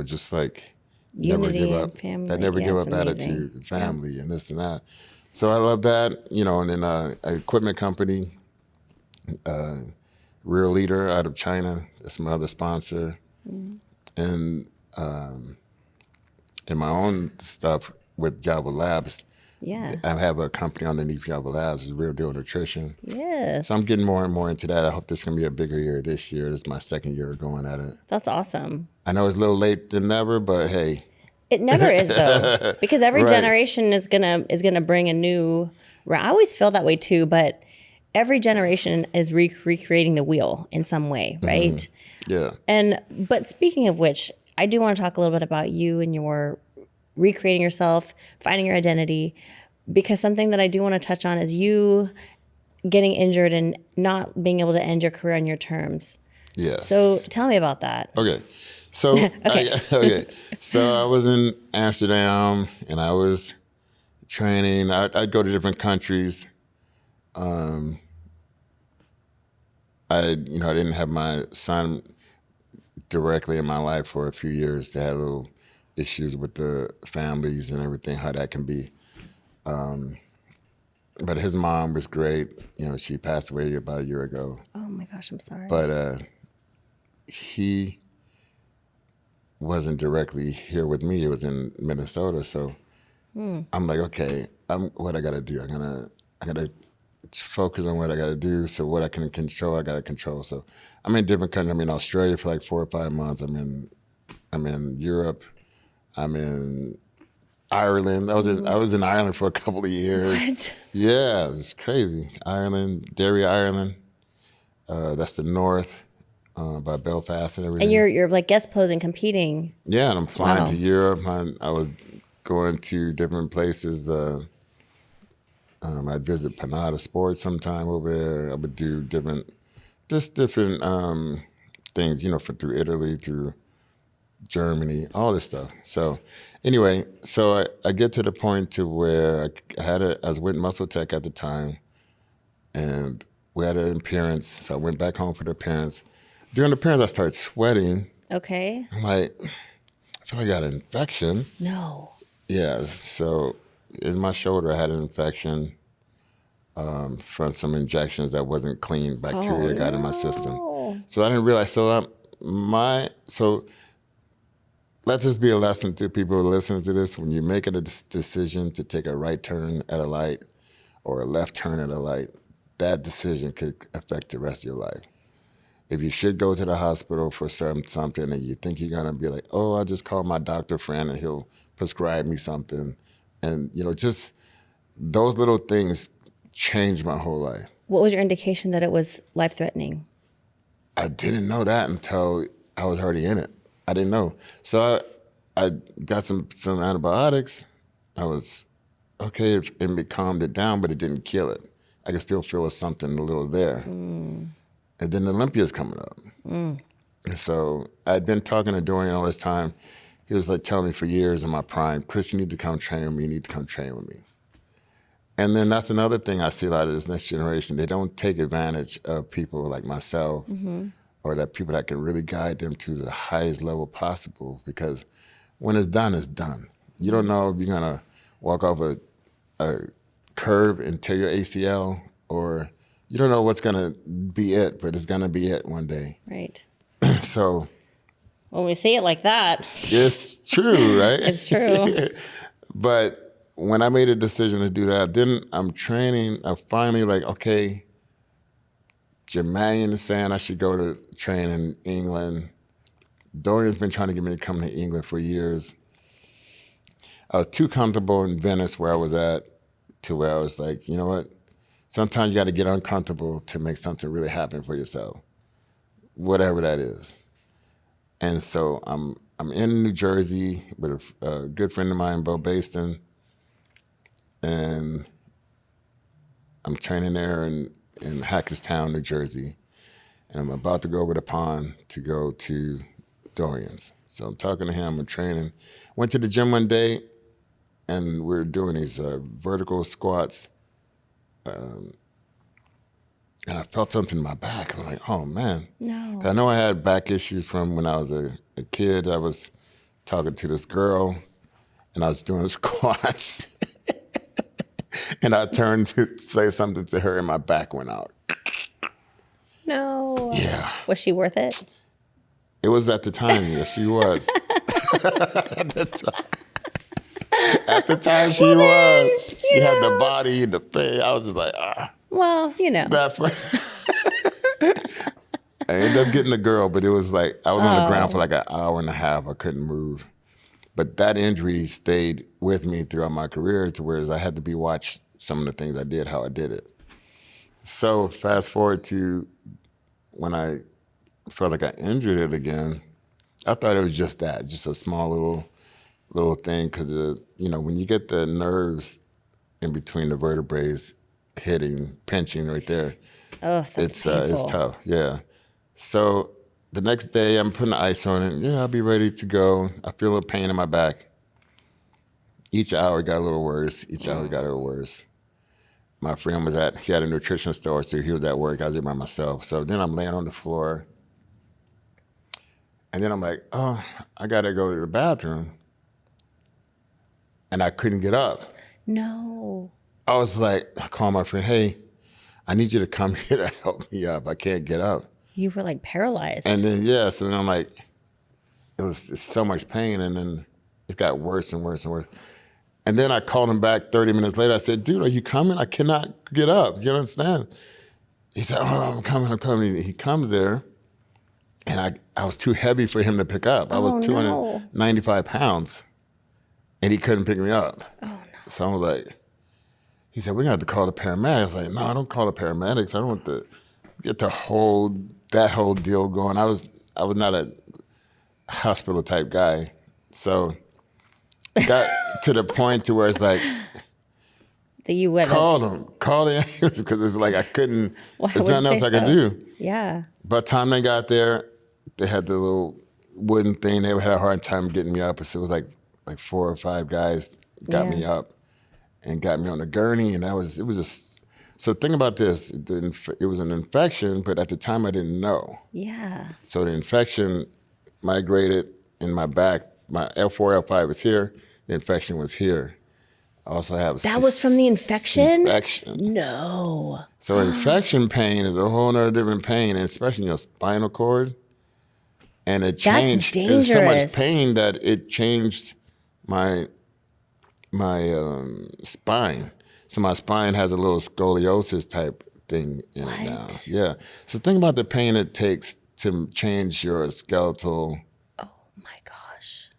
just like never Unity give and up, family. that never Yeah, give it's up amazing. attitude, family, and this and that. So I love that, and then an equipment company, Real Leader out of China. That's my other sponsor. And in my own stuff with Java Labs, Yeah. I have a company underneath Java Labs, it's Real Deal Nutrition. Yes. So I'm getting more and more into that. I hope this is going to be a bigger year this year. This is my second year going at it. That's awesome. I know it's a little late than never, but hey. It never is though, because every Right. generation is gonna bring a new. I always feel that way too, but every generation is recreating the wheel in some way, right? Yeah. But speaking of which, I do want to talk a little bit about you and your recreating yourself, finding your identity, because something that I do want to touch on is you getting injured and not being able to end your career on your terms. Yes. So tell me about that. Okay. So, So I was in Amsterdam and I was training. I'd go to different countries. I didn't have my son directly in my life for a few years. They had little issues with the families and everything, how that can be. But his mom was great. She passed away about a year ago. Oh my gosh, I'm sorry. But he wasn't directly here with me. It was in Minnesota. So I'm like, okay, what I got to do? I gotta focus on what I got to do. So what I can control, I got to control. So I'm in different countries. I'm in Australia for like 4 or 5 months. I'm in Europe. I'm in Ireland. I was in Ireland for a couple of years. What? Yeah, it was crazy. Ireland, Derry, Ireland. That's the north. By Belfast and everything. And you're like guest posing, competing. Yeah, and I'm flying Wow. to Europe. I was going to different places. I'd visit Panada Sports sometime over there. I would do different things, through Italy, through Germany, all this stuff. So anyway, I get to the point to where I was with Muscle Tech at the time, and we had an appearance. So I went back home for the appearance. During the appearance, I started sweating. Okay. I'm like, I feel like I got an infection. No. Yeah, so in my shoulder, I had an infection from some injections that wasn't clean. Bacteria got in my system. So I didn't realize. So let this be a lesson to people listening to this. When you make a decision to take a right turn at a light or a left turn at a light, that decision could affect the rest of your life. If you should go to the hospital for something and you think you're gonna be like, oh, I'll just call my doctor friend and he'll prescribe me something. And, just those little things changed my whole life. What was your indication that it was life-threatening? I didn't know that until I was already in it. I didn't know. So I got some antibiotics. I was okay, it calmed it down, but it didn't kill it. I could still feel something a little there. And then Olympia's coming up. And so I'd been talking to Dorian all this time. He was like telling me for years in my prime, Chris, you need to come train with me. You need to come train with me. And then that's another thing I see a lot of this next generation. They don't take advantage of people like myself or that people that can really guide them to the highest level possible, because when it's done, it's done. You don't know if you're going to walk off a curb and tear your ACL, or you don't know what's going to be it, but it's going to be it one day. Right. So When we say it like that, it's true, right? it's true. But when I made a decision to do that, then I'm training. I'm finally like, okay, Jermaine is saying I should go to train in England. Dorian's been trying to get me to come to England for years. I was too comfortable in Venice where I was at, to where I was like, you know what? Sometimes you got to get uncomfortable to make something really happen for yourself, whatever that is. And so I'm I'm in New Jersey with a good friend of mine, Bo Baston, and I'm training there in Hackettstown, New Jersey, and I'm about to go over the pond to go to Dorian's. So I'm talking to him, I'm training. Went to the gym one day, and we're doing these vertical squats, and I felt something in my back. I'm like, oh, man. No. 'Cause I know I had back issues from when I was a kid. I was talking to this girl, and I was doing squats. And I turned to say something to her, and my back went out. No. Yeah. Was she worth it? It was at the time, yes, she was. At the time, she was. She had the body, the face. I was just like, ah. Well, you know. I ended up getting the girl, but it was like, I was on the ground for like an hour and a half. I couldn't move. But that injury stayed with me throughout my career to where I had to be watched some of the things I did, how I did it. So fast forward to when I felt like I injured it again, I thought it was just that, just a small little thing, because you know, when you get the nerves in between the vertebrae pinching right there, it's tough. Yeah. So the next day, I'm putting the ice on it. Yeah, I'll be ready to go. I feel a pain in my back. Each hour got a little worse. My friend he had a nutrition store, so he was at work. I was there by myself. So then I'm laying on the floor. And then I'm like, oh, I got to go to the bathroom. And I couldn't get up. No. I was like, I called my friend, hey, I need you to come here to help me up. I can't get up. You were like paralyzed. And then, so then I'm like, it's so much pain. And then it got worse and worse and worse. And then I called him back 30 minutes later. I said, dude, are you coming? I cannot get up. You understand? He said, oh, I'm coming. He comes there. And I was too heavy for him to pick up. I was 295 pounds. And he couldn't pick me up. Oh, no. So I was like, he said, we're going to have to call the paramedics. I was like, no, I don't call the paramedics. I don't want to get that whole deal going. I was not a hospital type guy. So got to the point to where it's like, that you went call the ambulance, because it's like I couldn't, there's nothing else I could do. Yeah. By the time they got there, they had the little wooden thing. They had a hard time getting me up. So it was like 4 or 5 guys got me up and got me on the gurney. And it was just, so think about this. It was an infection, but at the time I didn't know. Yeah. So the infection migrated in my back. My L4, L5 was here. The infection was here. I also have that was from the infection? Infection. No. So infection pain is a whole nother different pain, and especially in your spinal cord. And it changed. It's so much pain that it changed my spine. So my spine has a little scoliosis type thing in it now. Yeah. So think about the pain it takes to change your skeletal. Oh my gosh.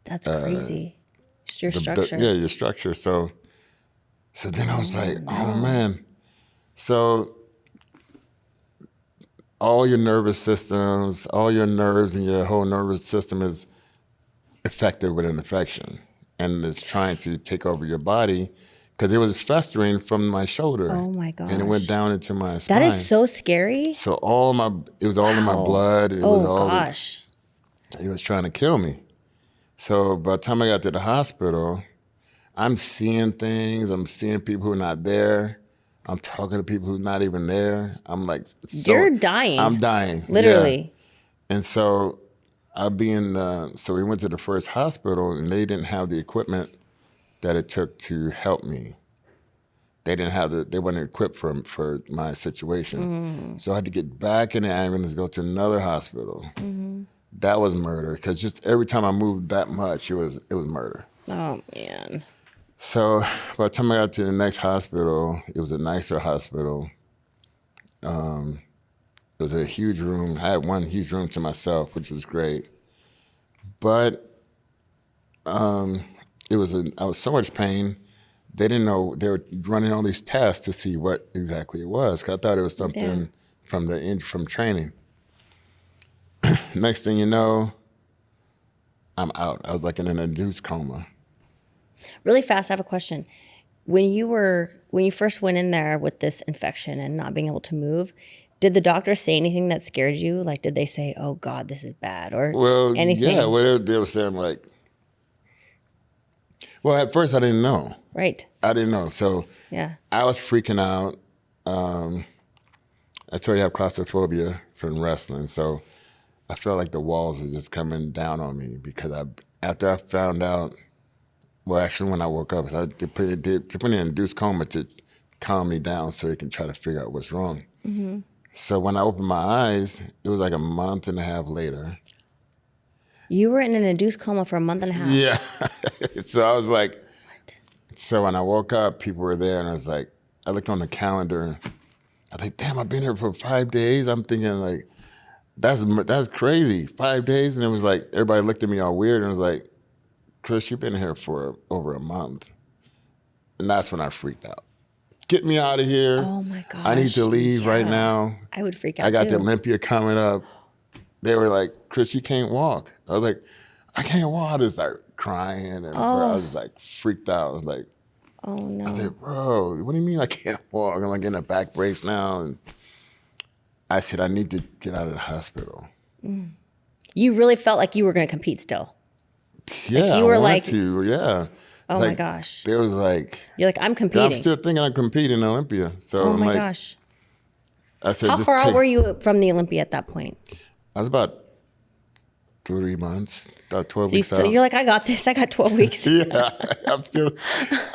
That's crazy. Just your structure. Your structure. So then I was like, oh man. So all your nervous systems, all your nerves and your whole nervous system is affected with an infection. And it's trying to take over your body, because it was festering from my shoulder. Oh my gosh. And it went down into my spine. That is so scary. So it was all in my blood. It was trying to kill me. So by the time I got to the hospital, I'm seeing things. I'm seeing people who are not there. I'm talking to people who's not even there. I'm like, you're dying. I'm dying. Literally. Yeah. And so so we went to the first hospital, and they didn't have the equipment that it took to help me. They weren't equipped for my situation. So I had to get back in the ambulance, go to another hospital. That was murder, because just every time I moved that much, it was murder. Oh man. So by the time I got to the next hospital, it was a nicer hospital. It was a huge room. I had one huge room to myself, which was great. But I was so much pain. They didn't know. They were running all these tests to see what exactly it was. 'Cause I thought it was something from training. Next thing you know, I'm out. I was like in an induced coma. Really fast, I have a question. When you first went in there with this infection and not being able to move, did the doctor say anything that scared you? Like, did they say, "Oh God, this is bad," or Well, anything? yeah, well, they were saying like, well, at first I didn't know. Right. I didn't know. So Yeah. I was freaking out. I told you I have claustrophobia from wrestling. So I felt like the walls were just coming down on me because after I found out, well, actually when I woke up, they put me in an induced coma to calm me down so they can try to figure out what's wrong. Mm-hmm. So when I opened my eyes, it was like a month and a half later. You were in an induced coma for a month and a half. Yeah. So I was like, what? So when I woke up, people were there, and I was like, I looked on the calendar. I was like, damn, I've been here for 5 days. I'm thinking like, that's crazy, 5 days. And it was like, everybody looked at me all weird and was like, Chris, you've been here for over a month. And that's when I freaked out. Get me out of here. Oh my gosh. I need to leave right now. I would freak out I got too. the Olympia coming up. They were like, Chris, you can't walk. I was like, I can't walk. I just started crying and I was like freaked out. I was like, oh no. I was like, bro, what do you mean I can't walk? I'm like in a back brace now. And I said, I need to get out of the hospital. You really felt like you were going to compete still. Yeah, you were I wanted like, to, yeah. Oh like, my gosh. There was like, you're like, I'm competing. I'm still thinking I compete in Olympia. So oh I'm my like, gosh. I said, how just far out were you from the Olympia at that point? I was about 3 months, about 12 weeks out. You're like, I got this. I got 12 weeks. Yeah,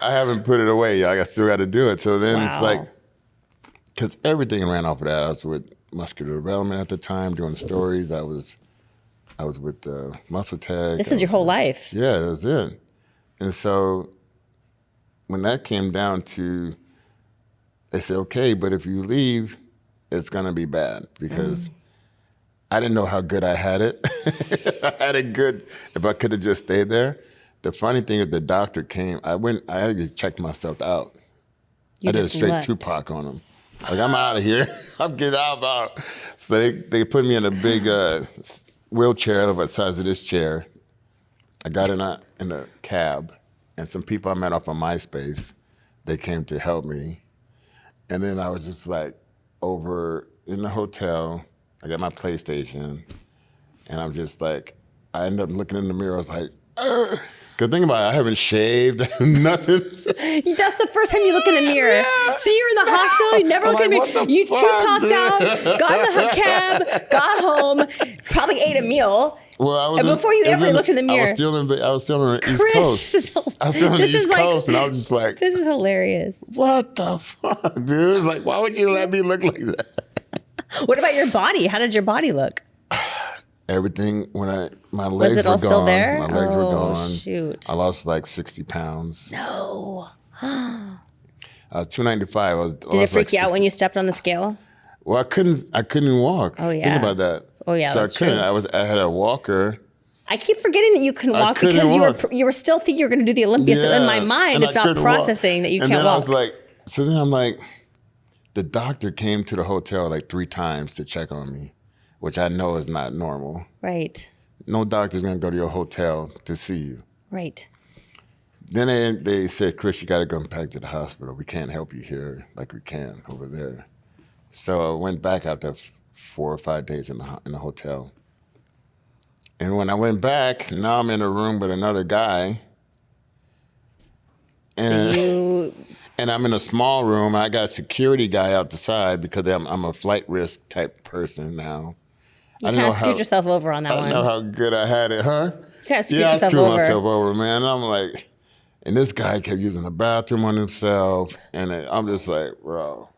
I haven't put it away. I still got to do it. So then it's like, because everything ran off of that. I was with Muscular Development at the time, doing stories. I was with Muscle Tech. This is your whole life. Yeah, that was it. And so when that came down to, they said, okay, but if you leave, it's going to be bad because I didn't know how good I had it. I had it good if I could have just stayed there. The funny thing is the doctor came. I had to check myself out. I did a straight Tupac on him. Like, I'm out of here. I'm getting out. So they put me in a big wheelchair the size of this chair. I got in a cab, and some people I met off of MySpace, they came to help me. And then I was just like over in the hotel. I got my PlayStation, and I'm just like, I ended up looking in the mirror. I was like, because think about it, I haven't shaved, nothing. That's the first time you look in the mirror. Yeah. So you're in the hospital, you never look in the mirror. You popped out, got in the cab, got home, probably ate a meal. Well, and before you ever looked in the mirror. I was still on the East Coast. I was still on the East Coast, and I was just like, this is hilarious. What the fuck, dude? Like, why would you let me look like that? What about your body? How did your body look? Everything, my legs were gone. Was it all still there? My legs were gone. Shoot. I lost like 60 pounds. No. I was 295. Did it freak you out when you stepped on the scale? Well, I couldn't walk. Oh yeah. Think about that. Oh yeah. So that's I couldn't. True. I had a walker. I keep forgetting that you can walk because you were still thinking you were going to do the Olympia. Yeah, so in my mind, it's not processing that you can't walk. And then I was like, so then I'm like, the doctor came to the hotel like 3 times to check on me, which I know is not normal. Right. No doctor's going to go to your hotel to see you. Right. Then they said, Chris, you got to go back to the hospital. We can't help you here like we can over there. So I went back after 4 or 5 days in the hotel. And when I went back, now I'm in a room with another guy. And, and I'm in a small room. I got a security guy out the side because I'm a flight risk type person now. You kind of screwed yourself over on that one. I don't know how good I had it, huh? You kind of screwed yourself over. Yeah, I screwed myself over, man. And I'm like, and this guy kept using the bathroom on himself. And I'm just like, bro.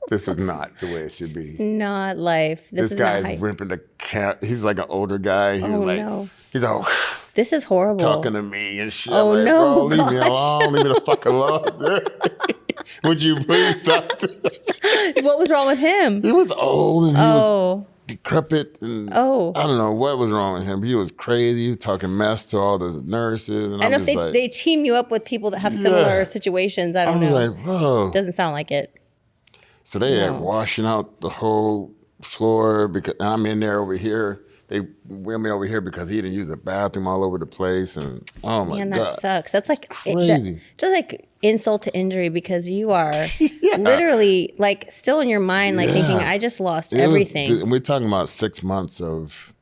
This is not the way it should be. Not life. This guy's ripping the cat. He's like an older guy. He's like, this is horrible. Talking to me and shit. Oh, like, no, bro, leave me alone. Leave me the fuck alone. Would you please stop? What was wrong with him? He was old and he was decrepit. And I don't know what was wrong with him. He was crazy. He was talking mess to all the nurses. And I know if they team you up with people that have similar situations. I don't know. I was like, bro. Doesn't sound like it. So they are washing out the whole floor because I'm in there over here they wheeled me over here because he didn't use the bathroom all over the place, and oh my Man, God, that sucks. That's like crazy. just like insult to injury, because you are literally like still in your mind, like thinking, I just lost everything. We're talking about 6 months of,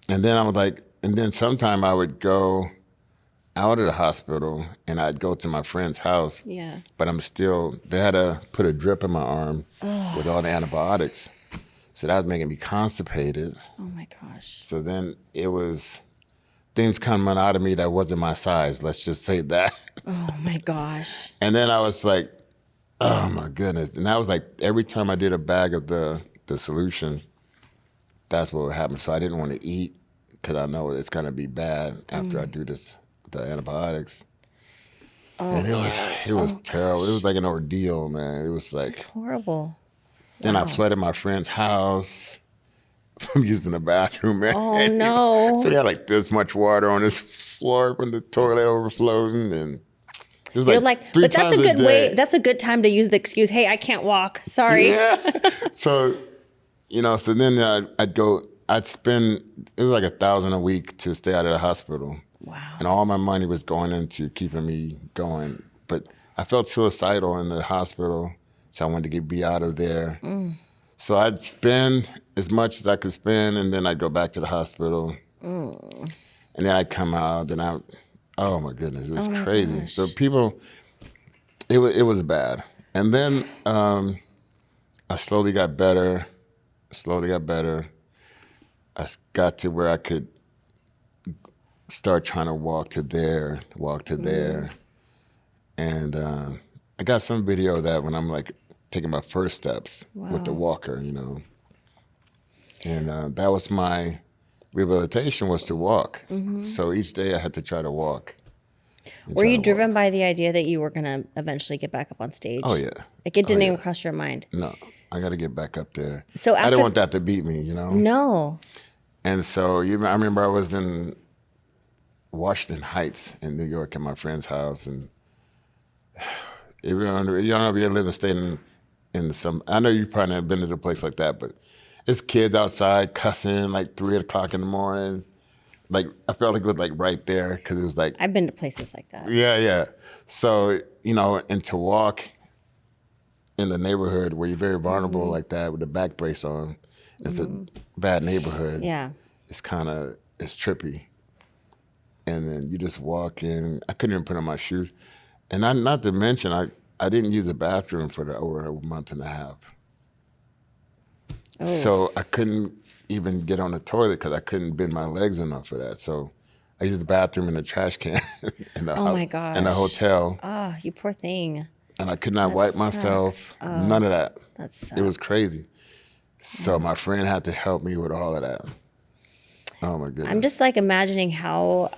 and then I was like, and then sometime I would go out of the hospital and I'd go to my friend's house. Yeah. But they had to put a drip in my arm with all the antibiotics. So that was making me constipated. Oh my gosh. So then it was things coming out of me that wasn't my size. Let's just say that. Oh my gosh. And then I was like, oh my goodness. And that was like every time I did a bag of the solution, that's what would happen. So I didn't want to eat because I know it's going to be bad after I do the antibiotics. Oh, and it was terrible. Gosh. It was like an ordeal, man. It was like, it's horrible. Then I flooded my friend's house from using the bathroom, man. Oh no. So he had like this much water on his floor when the toilet overflowing, and it was like but that's a good way. That's a good time to use the excuse, hey, I can't walk. Sorry. Yeah. So, so then I'd spend, it was like $1,000 a week to stay out of the hospital. Wow. And all my money was going into keeping me going. But I felt suicidal in the hospital, so I wanted to be out of there. So I'd spend as much as I could spend, and then I'd go back to the hospital. And then I'd come out, and oh my goodness, it was crazy. So people, it was bad. And then I slowly got better. I got to where I could start trying to walk to there. And I got some video of that when I'm like taking my first steps with the walker, And that was my rehabilitation, was to walk. So each day I had to try to walk. Were you driven by the idea that you were going to eventually get back up on stage? Oh, yeah. Like it didn't even cross your mind? No, I got to get back up there. So I didn't want that to beat me, No. And so I remember I was in Washington Heights in New York at my friend's house, and you don't know if you live in a state in some, I know you probably never been to a place like that, but it's kids outside cussing like 3 o'clock in the morning. Like I felt like it was like right there, because it was like, I've been to places like that. Yeah. So, and to walk in the neighborhood where you're very vulnerable like that with the back brace on, it's a bad neighborhood. Yeah. It's trippy. And then you just walk in. I couldn't even put on my shoes. And not to mention, I didn't use the bathroom for over a month and a half. Oh. So I couldn't even get on the toilet because I couldn't bend my legs enough for that. So I used the bathroom in the trash can in the my gosh. In the hotel. Oh, you poor thing. And I could not wipe myself. None of that. That sucks. It was crazy. So my friend had to help me with all of that. Oh my goodness. I'm just like imagining how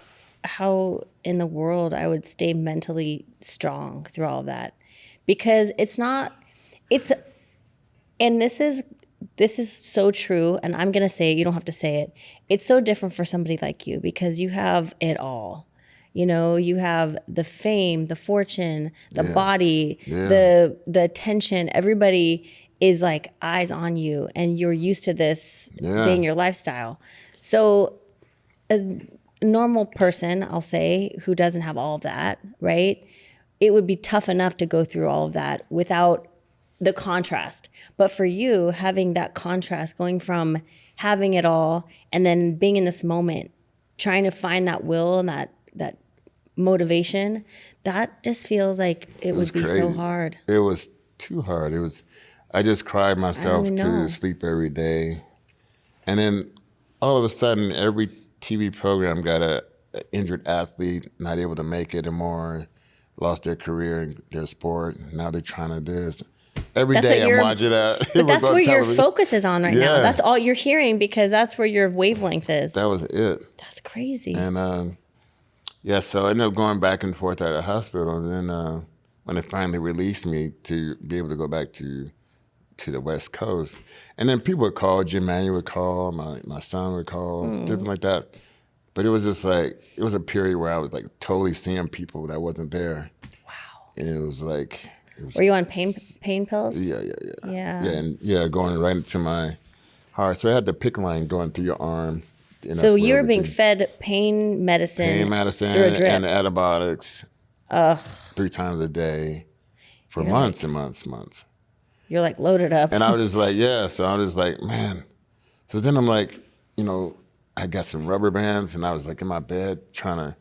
in the world I would stay mentally strong through all of that, because and this is so true, and I'm going to say it, you don't have to say it. It's so different for somebody like you, because you have it all. You have the fame, the fortune, the body, the attention. Everybody is like eyes on you, and you're used to this being your lifestyle. So a normal person, I'll say, who doesn't have all of that, right? It would be tough enough to go through all of that without the contrast. But for you, having that contrast, going from having it all and then being in this moment, trying to find that will and that motivation, that just feels like it would be so hard. It was too hard. I just cried myself to sleep every day. And then all of a sudden, every TV program got an injured athlete, not able to make it anymore, lost their career in their sport. Now they're trying to do this. Every day I'm watching that. But that's where your focus is on right now. That's all you're hearing, because that's where your wavelength is. That was it. That's crazy. And so I ended up going back and forth out of the hospital. And then when they finally released me to be able to go back to the West Coast, and then people would call, Jim Manuel would call, my son would call, different like that. But it was just like, it was a period where I was like totally seeing people that wasn't there. Wow. And it was like, were you on pain pills? Yeah. And going right into my hard. So I had the PICC line going through your arm. And So that's where you're being everything- fed pain medicine through a drip. and antibiotics 3 times a day for months and months. You're like loaded up. And I was just like, yeah. So I was like, man. So then I'm like, I got some rubber bands, and I was like in my bed trying to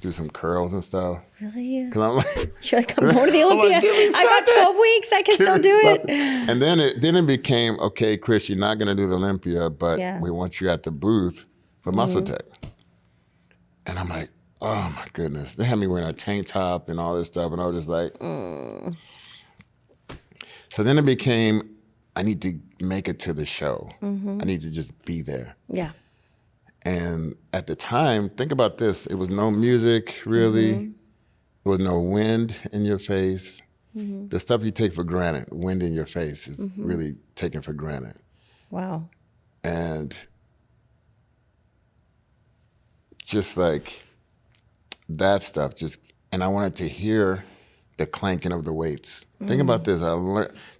do some curls and stuff. Really? Cause I'm like, You're like, I'm going to the Olympia. like, give me I got something. 12 weeks. I can still Give do me it. something. And then it became, okay, Chris, you're not going to do the Olympia, but we want you at the booth for Muscle Tech. And I'm like, oh my goodness. They had me wearing a tank top and all this stuff. And I was just like, So then it became, I need to make it to the show. I need to just be there. Yeah. And at the time, think about this. It was no music, really. There was no wind in your face. The stuff you take for granted, wind in your face, is really taken for granted. Wow. And just like that stuff, and I wanted to hear the clanking of the weights. Think about this.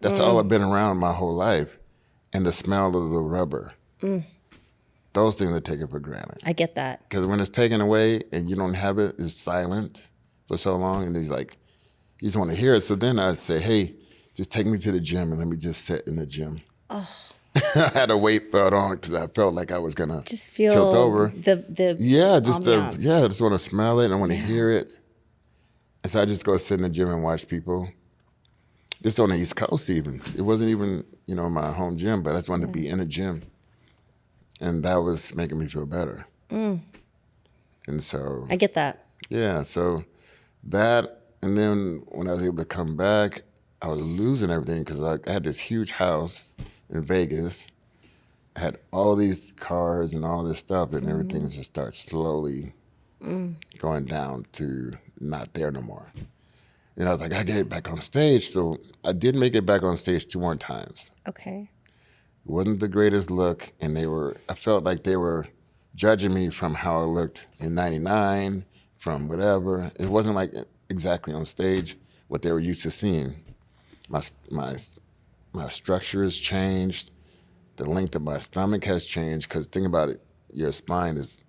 That's all I've been around my whole life. And the smell of the rubber. Those things are taken for granted. I get that. Because when it's taken away and you don't have it, it's silent for so long, and he's like, you just want to hear it. So then I'd say, hey, just take me to the gym and let me just sit in the gym. I had a weight belt on because I felt like I was gonna Just feel tilt over. the I just want to smell it. I want to hear it. And so I just go sit in the gym and watch people. This on the East Coast even. It wasn't even, my home gym, but I just wanted to be in a gym. And that was making me feel better. And so I get that. yeah, so that, and then when I was able to come back, I was losing everything because I had this huge house in Vegas. I had all these cars and all this stuff, and everything just started slowly going down to not there no more. And I was like, I get back on stage. So I did make it back on stage 2 more times. Okay. It wasn't the greatest look, and I felt like they were judging me from how I looked in '99, from whatever. It wasn't like exactly on stage what they were used to seeing. My structure has changed. The length of my stomach has changed, because think about it, your spine is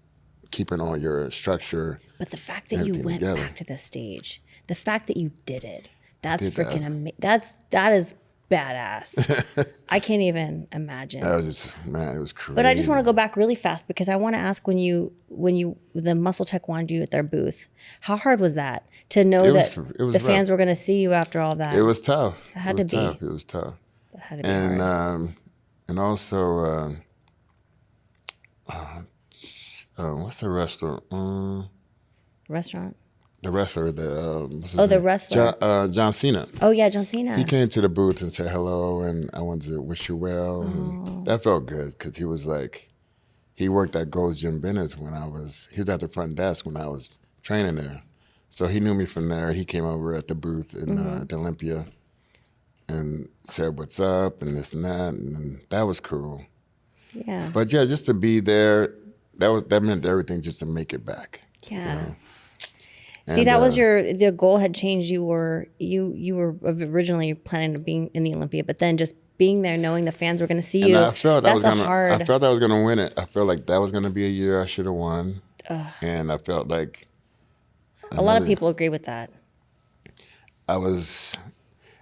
keeping all your structure. But the fact that you went back to the stage, the fact that you did it, that's freaking amazing. That is badass. I can't even imagine. That was just, man, it was crazy. But I just want to go back really fast, because I want to ask, when the Muscle Tech wanted you at their booth, how hard was that to know that the fans were going to see you after all that? It was tough. It had to be. It was tough. That had to be hard. And also, what's the restaurant? Restaurant? The wrestler, what's his the name? wrestler. John Cena. Oh yeah, John Cena. He came to the booth and said hello, and I wanted to wish you well. And that felt good, because he was like, he worked at Gold's Gym Bennett's he was at the front desk when I was training there. So he knew me from there. He came over at the booth in at the Olympia and said what's up and this and that was cool. Yeah. But yeah, just to be there, that meant everything, just to make it back. Yeah. You know? See, that was the goal had changed. You were originally planning to be in the Olympia, but then just being there, knowing the fans were going to see you. I felt I was going to win it. I felt like that was going to be a year I should have won. And I felt like a lot of people agree with that. I was,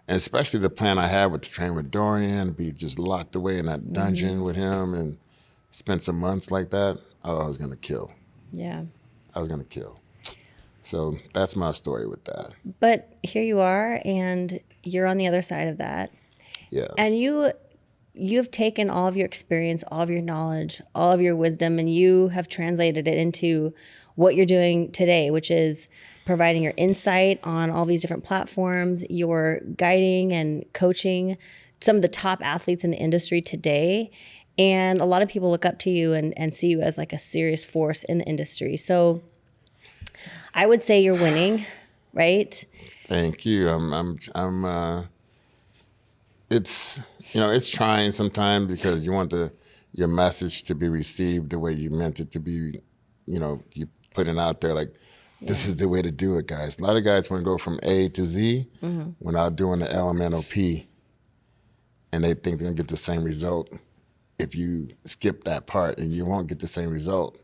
and especially the plan I had with the train with Dorian, be just locked away in that dungeon with him and spend some months like that. Oh, I was going to kill. Yeah. I was going to kill. So that's my story with that. But here you are, and you're on the other side of that. Yeah. And you've taken all of your experience, all of your knowledge, all of your wisdom, and you have translated it into what you're doing today, which is providing your insight on all these different platforms. You're guiding and coaching some of the top athletes in the industry today. And a lot of people look up to you and see you as like a serious force in the industry. So I would say you're winning, right? Thank you. It's trying sometimes, because you want your message to be received the way you meant it to be. You put it out there like, this is the way to do it, guys. A lot of guys want to go from A to Z without doing the elemental P, and they think they're gonna get the same result if you skip that part, and you won't get the same result.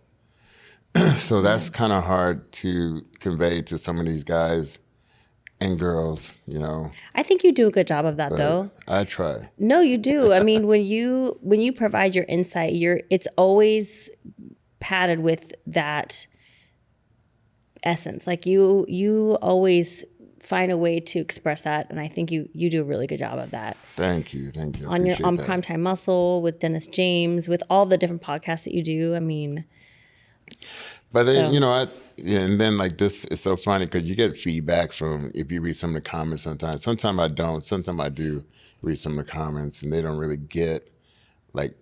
So that's kind of hard to convey to some of these guys and girls, you know. I think you do a good job of that, But though. I try. No, you do. I mean, when you provide your insight, it's always padded with that essence. Like you always find a way to express that, and I think you do a really good job of that. Thank you. On Appreciate that. Primetime Muscle, with Dennis James, with all the different podcasts that you do. I mean, but then, you know, and then like this is so funny because you get feedback from, if you read some of the comments sometimes. Sometimes I don't. Sometimes I do read some of the comments, and they don't really get, like,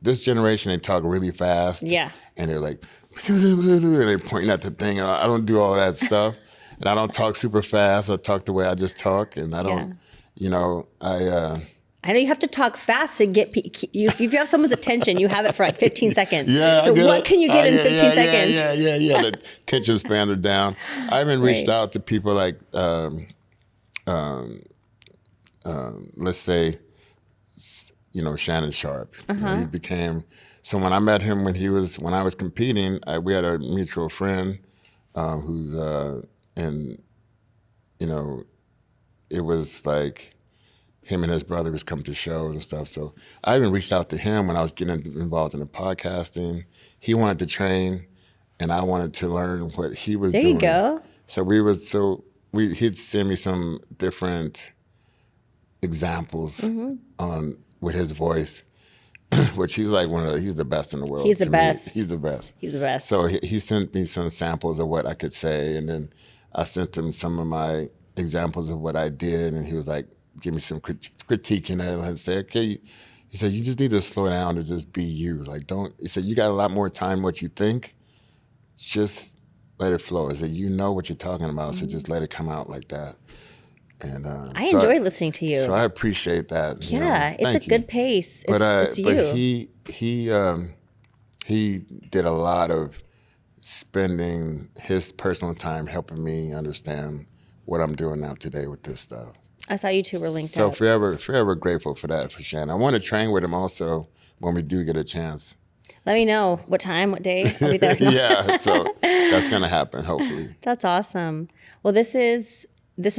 this generation, they talk really fast. Yeah. And they're like, and they're pointing at the thing. And I don't do all that stuff. And I don't talk super fast. I talk the way I just talk. And I don't, you know, I know you have to talk fast to get if you have someone's attention, you have it for like 15 seconds. Yeah. So what can you get in 15 seconds? Yeah. The attention spans are down. I even reached out to people like, let's say, you know, Shannon Sharp. You know, he became someone. I met him when I was competing. We had a mutual friend who's, and, you know, it was like, him and his brother was coming to shows and stuff. So I even reached out to him when I was getting involved in the podcasting. He wanted to train, and I wanted to learn what he was doing. There you go. So he'd send me some different examples with his voice, which he's like he's the best in the world. He's the best. He's the best. He's the best. So he sent me some samples of what I could say, and then I sent him some of my examples of what I did, and he was like, give me some critique, and I say, okay. He said, you just need to slow down and just be you. Like, he said, you got a lot more time than what you think. Just let it flow. He said, you know what you're talking about, so just let it come out like that. And I enjoy listening to you. So I appreciate that. Yeah, it's a good pace. It's you. But he did a lot of spending his personal time helping me understand what I'm doing now today with this stuff. I saw you two were linked so up. So forever grateful for that, for Shannon. I want to train with him also when we do get a chance. Let me know what time, what day. I'll be there. Yeah, so that's going to happen, hopefully. That's awesome. Well, this is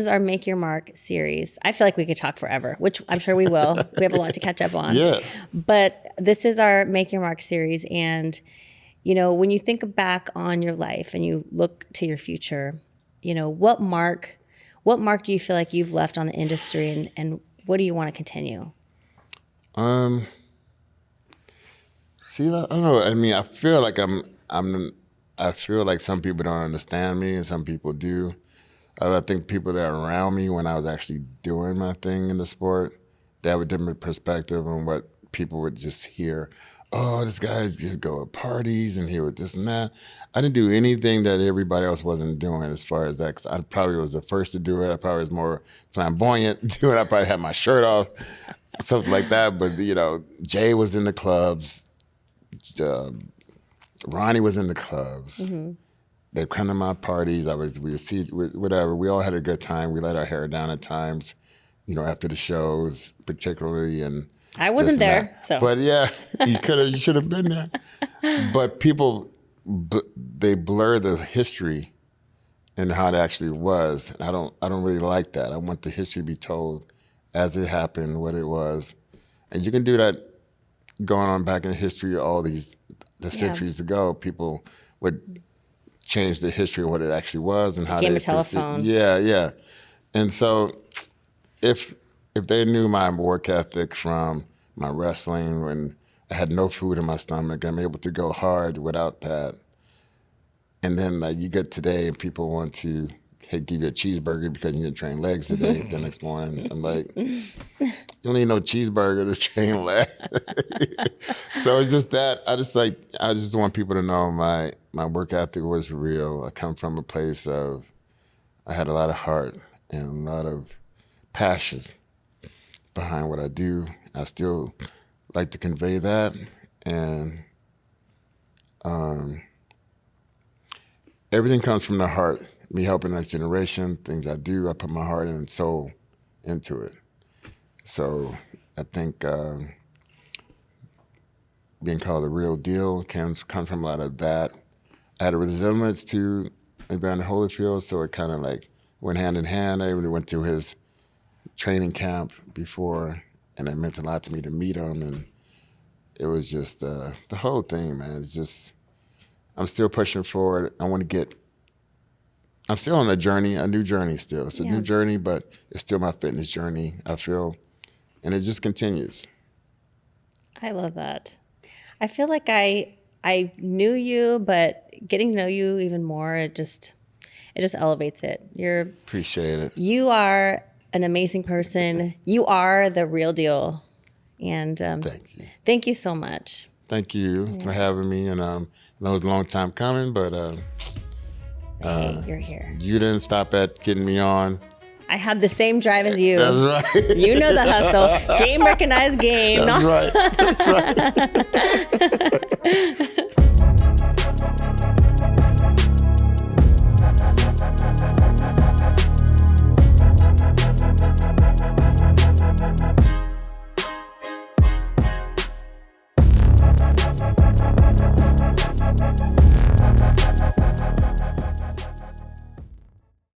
our Make Your Mark series. I feel like we could talk forever, which I'm sure we will. We have a lot to catch up on. Yeah. But this is our Make Your Mark series. And, you know, when you think back on your life and you look to your future, you know, what mark do you feel like you've left on the industry, and what do you want to continue? I don't know. I mean, I feel like I feel like some people don't understand me, and some people do. I think people that are around me when I was actually doing my thing in the sport, they have a different perspective on what people would just hear. Oh, this guy's just go to parties and he would this and that. I didn't do anything that everybody else wasn't doing as far as that, 'cause I probably was the first to do it. I probably was more flamboyant doing it. I probably had my shirt off, something like that. But, you know, Jay was in the clubs. Ronnie was in the clubs. Mm-hmm. They'd come to my parties. We would see, whatever. We all had a good time. We let our hair down at times, you know, after the shows, particularly. And I wasn't there, so. But yeah, you should have been there. But people, they blur the history and how it actually was. I don't really like that. I want the history to be told as it happened, what it was. And you can do that going on back in history, the centuries ago. People would change the history of what it actually was and how they telephone. Yeah. And so if they knew my work ethic from my wrestling, when I had no food in my stomach, I'm able to go hard without that. And then like you get today and people want to give you a cheeseburger because you didn't train legs today the next morning. I'm like, you don't need no cheeseburger to train legs. So it's just that I just want people to know my work ethic was real. I come from a place of, I had a lot of heart and a lot of passion behind what I do. I still like to convey that, and everything comes from the heart. Me helping the next generation, things I do, I put my heart and soul into it. So I think being called the real deal comes from a lot of that. I had a resemblance to Evander Holyfield, so it kind of like went hand in hand. I even went to his training camp before, and it meant a lot to me to meet him. And it was just the whole thing, man. It's just, I'm still pushing forward. I'm still on a journey, a new journey still. It's a new journey, but it's still my fitness journey, I feel. And it just continues. I love that. I feel like I knew you, but getting to know you even more, it just elevates it. Appreciate it. You are an amazing person. You are the real deal. And thank you. Thank you so much. Thank you for having me. And I know it was a long time coming, but hey, you're here. You didn't stop at getting me on. I have the same drive as you. That's right. You know the hustle. Game recognized game. That's right. That's right.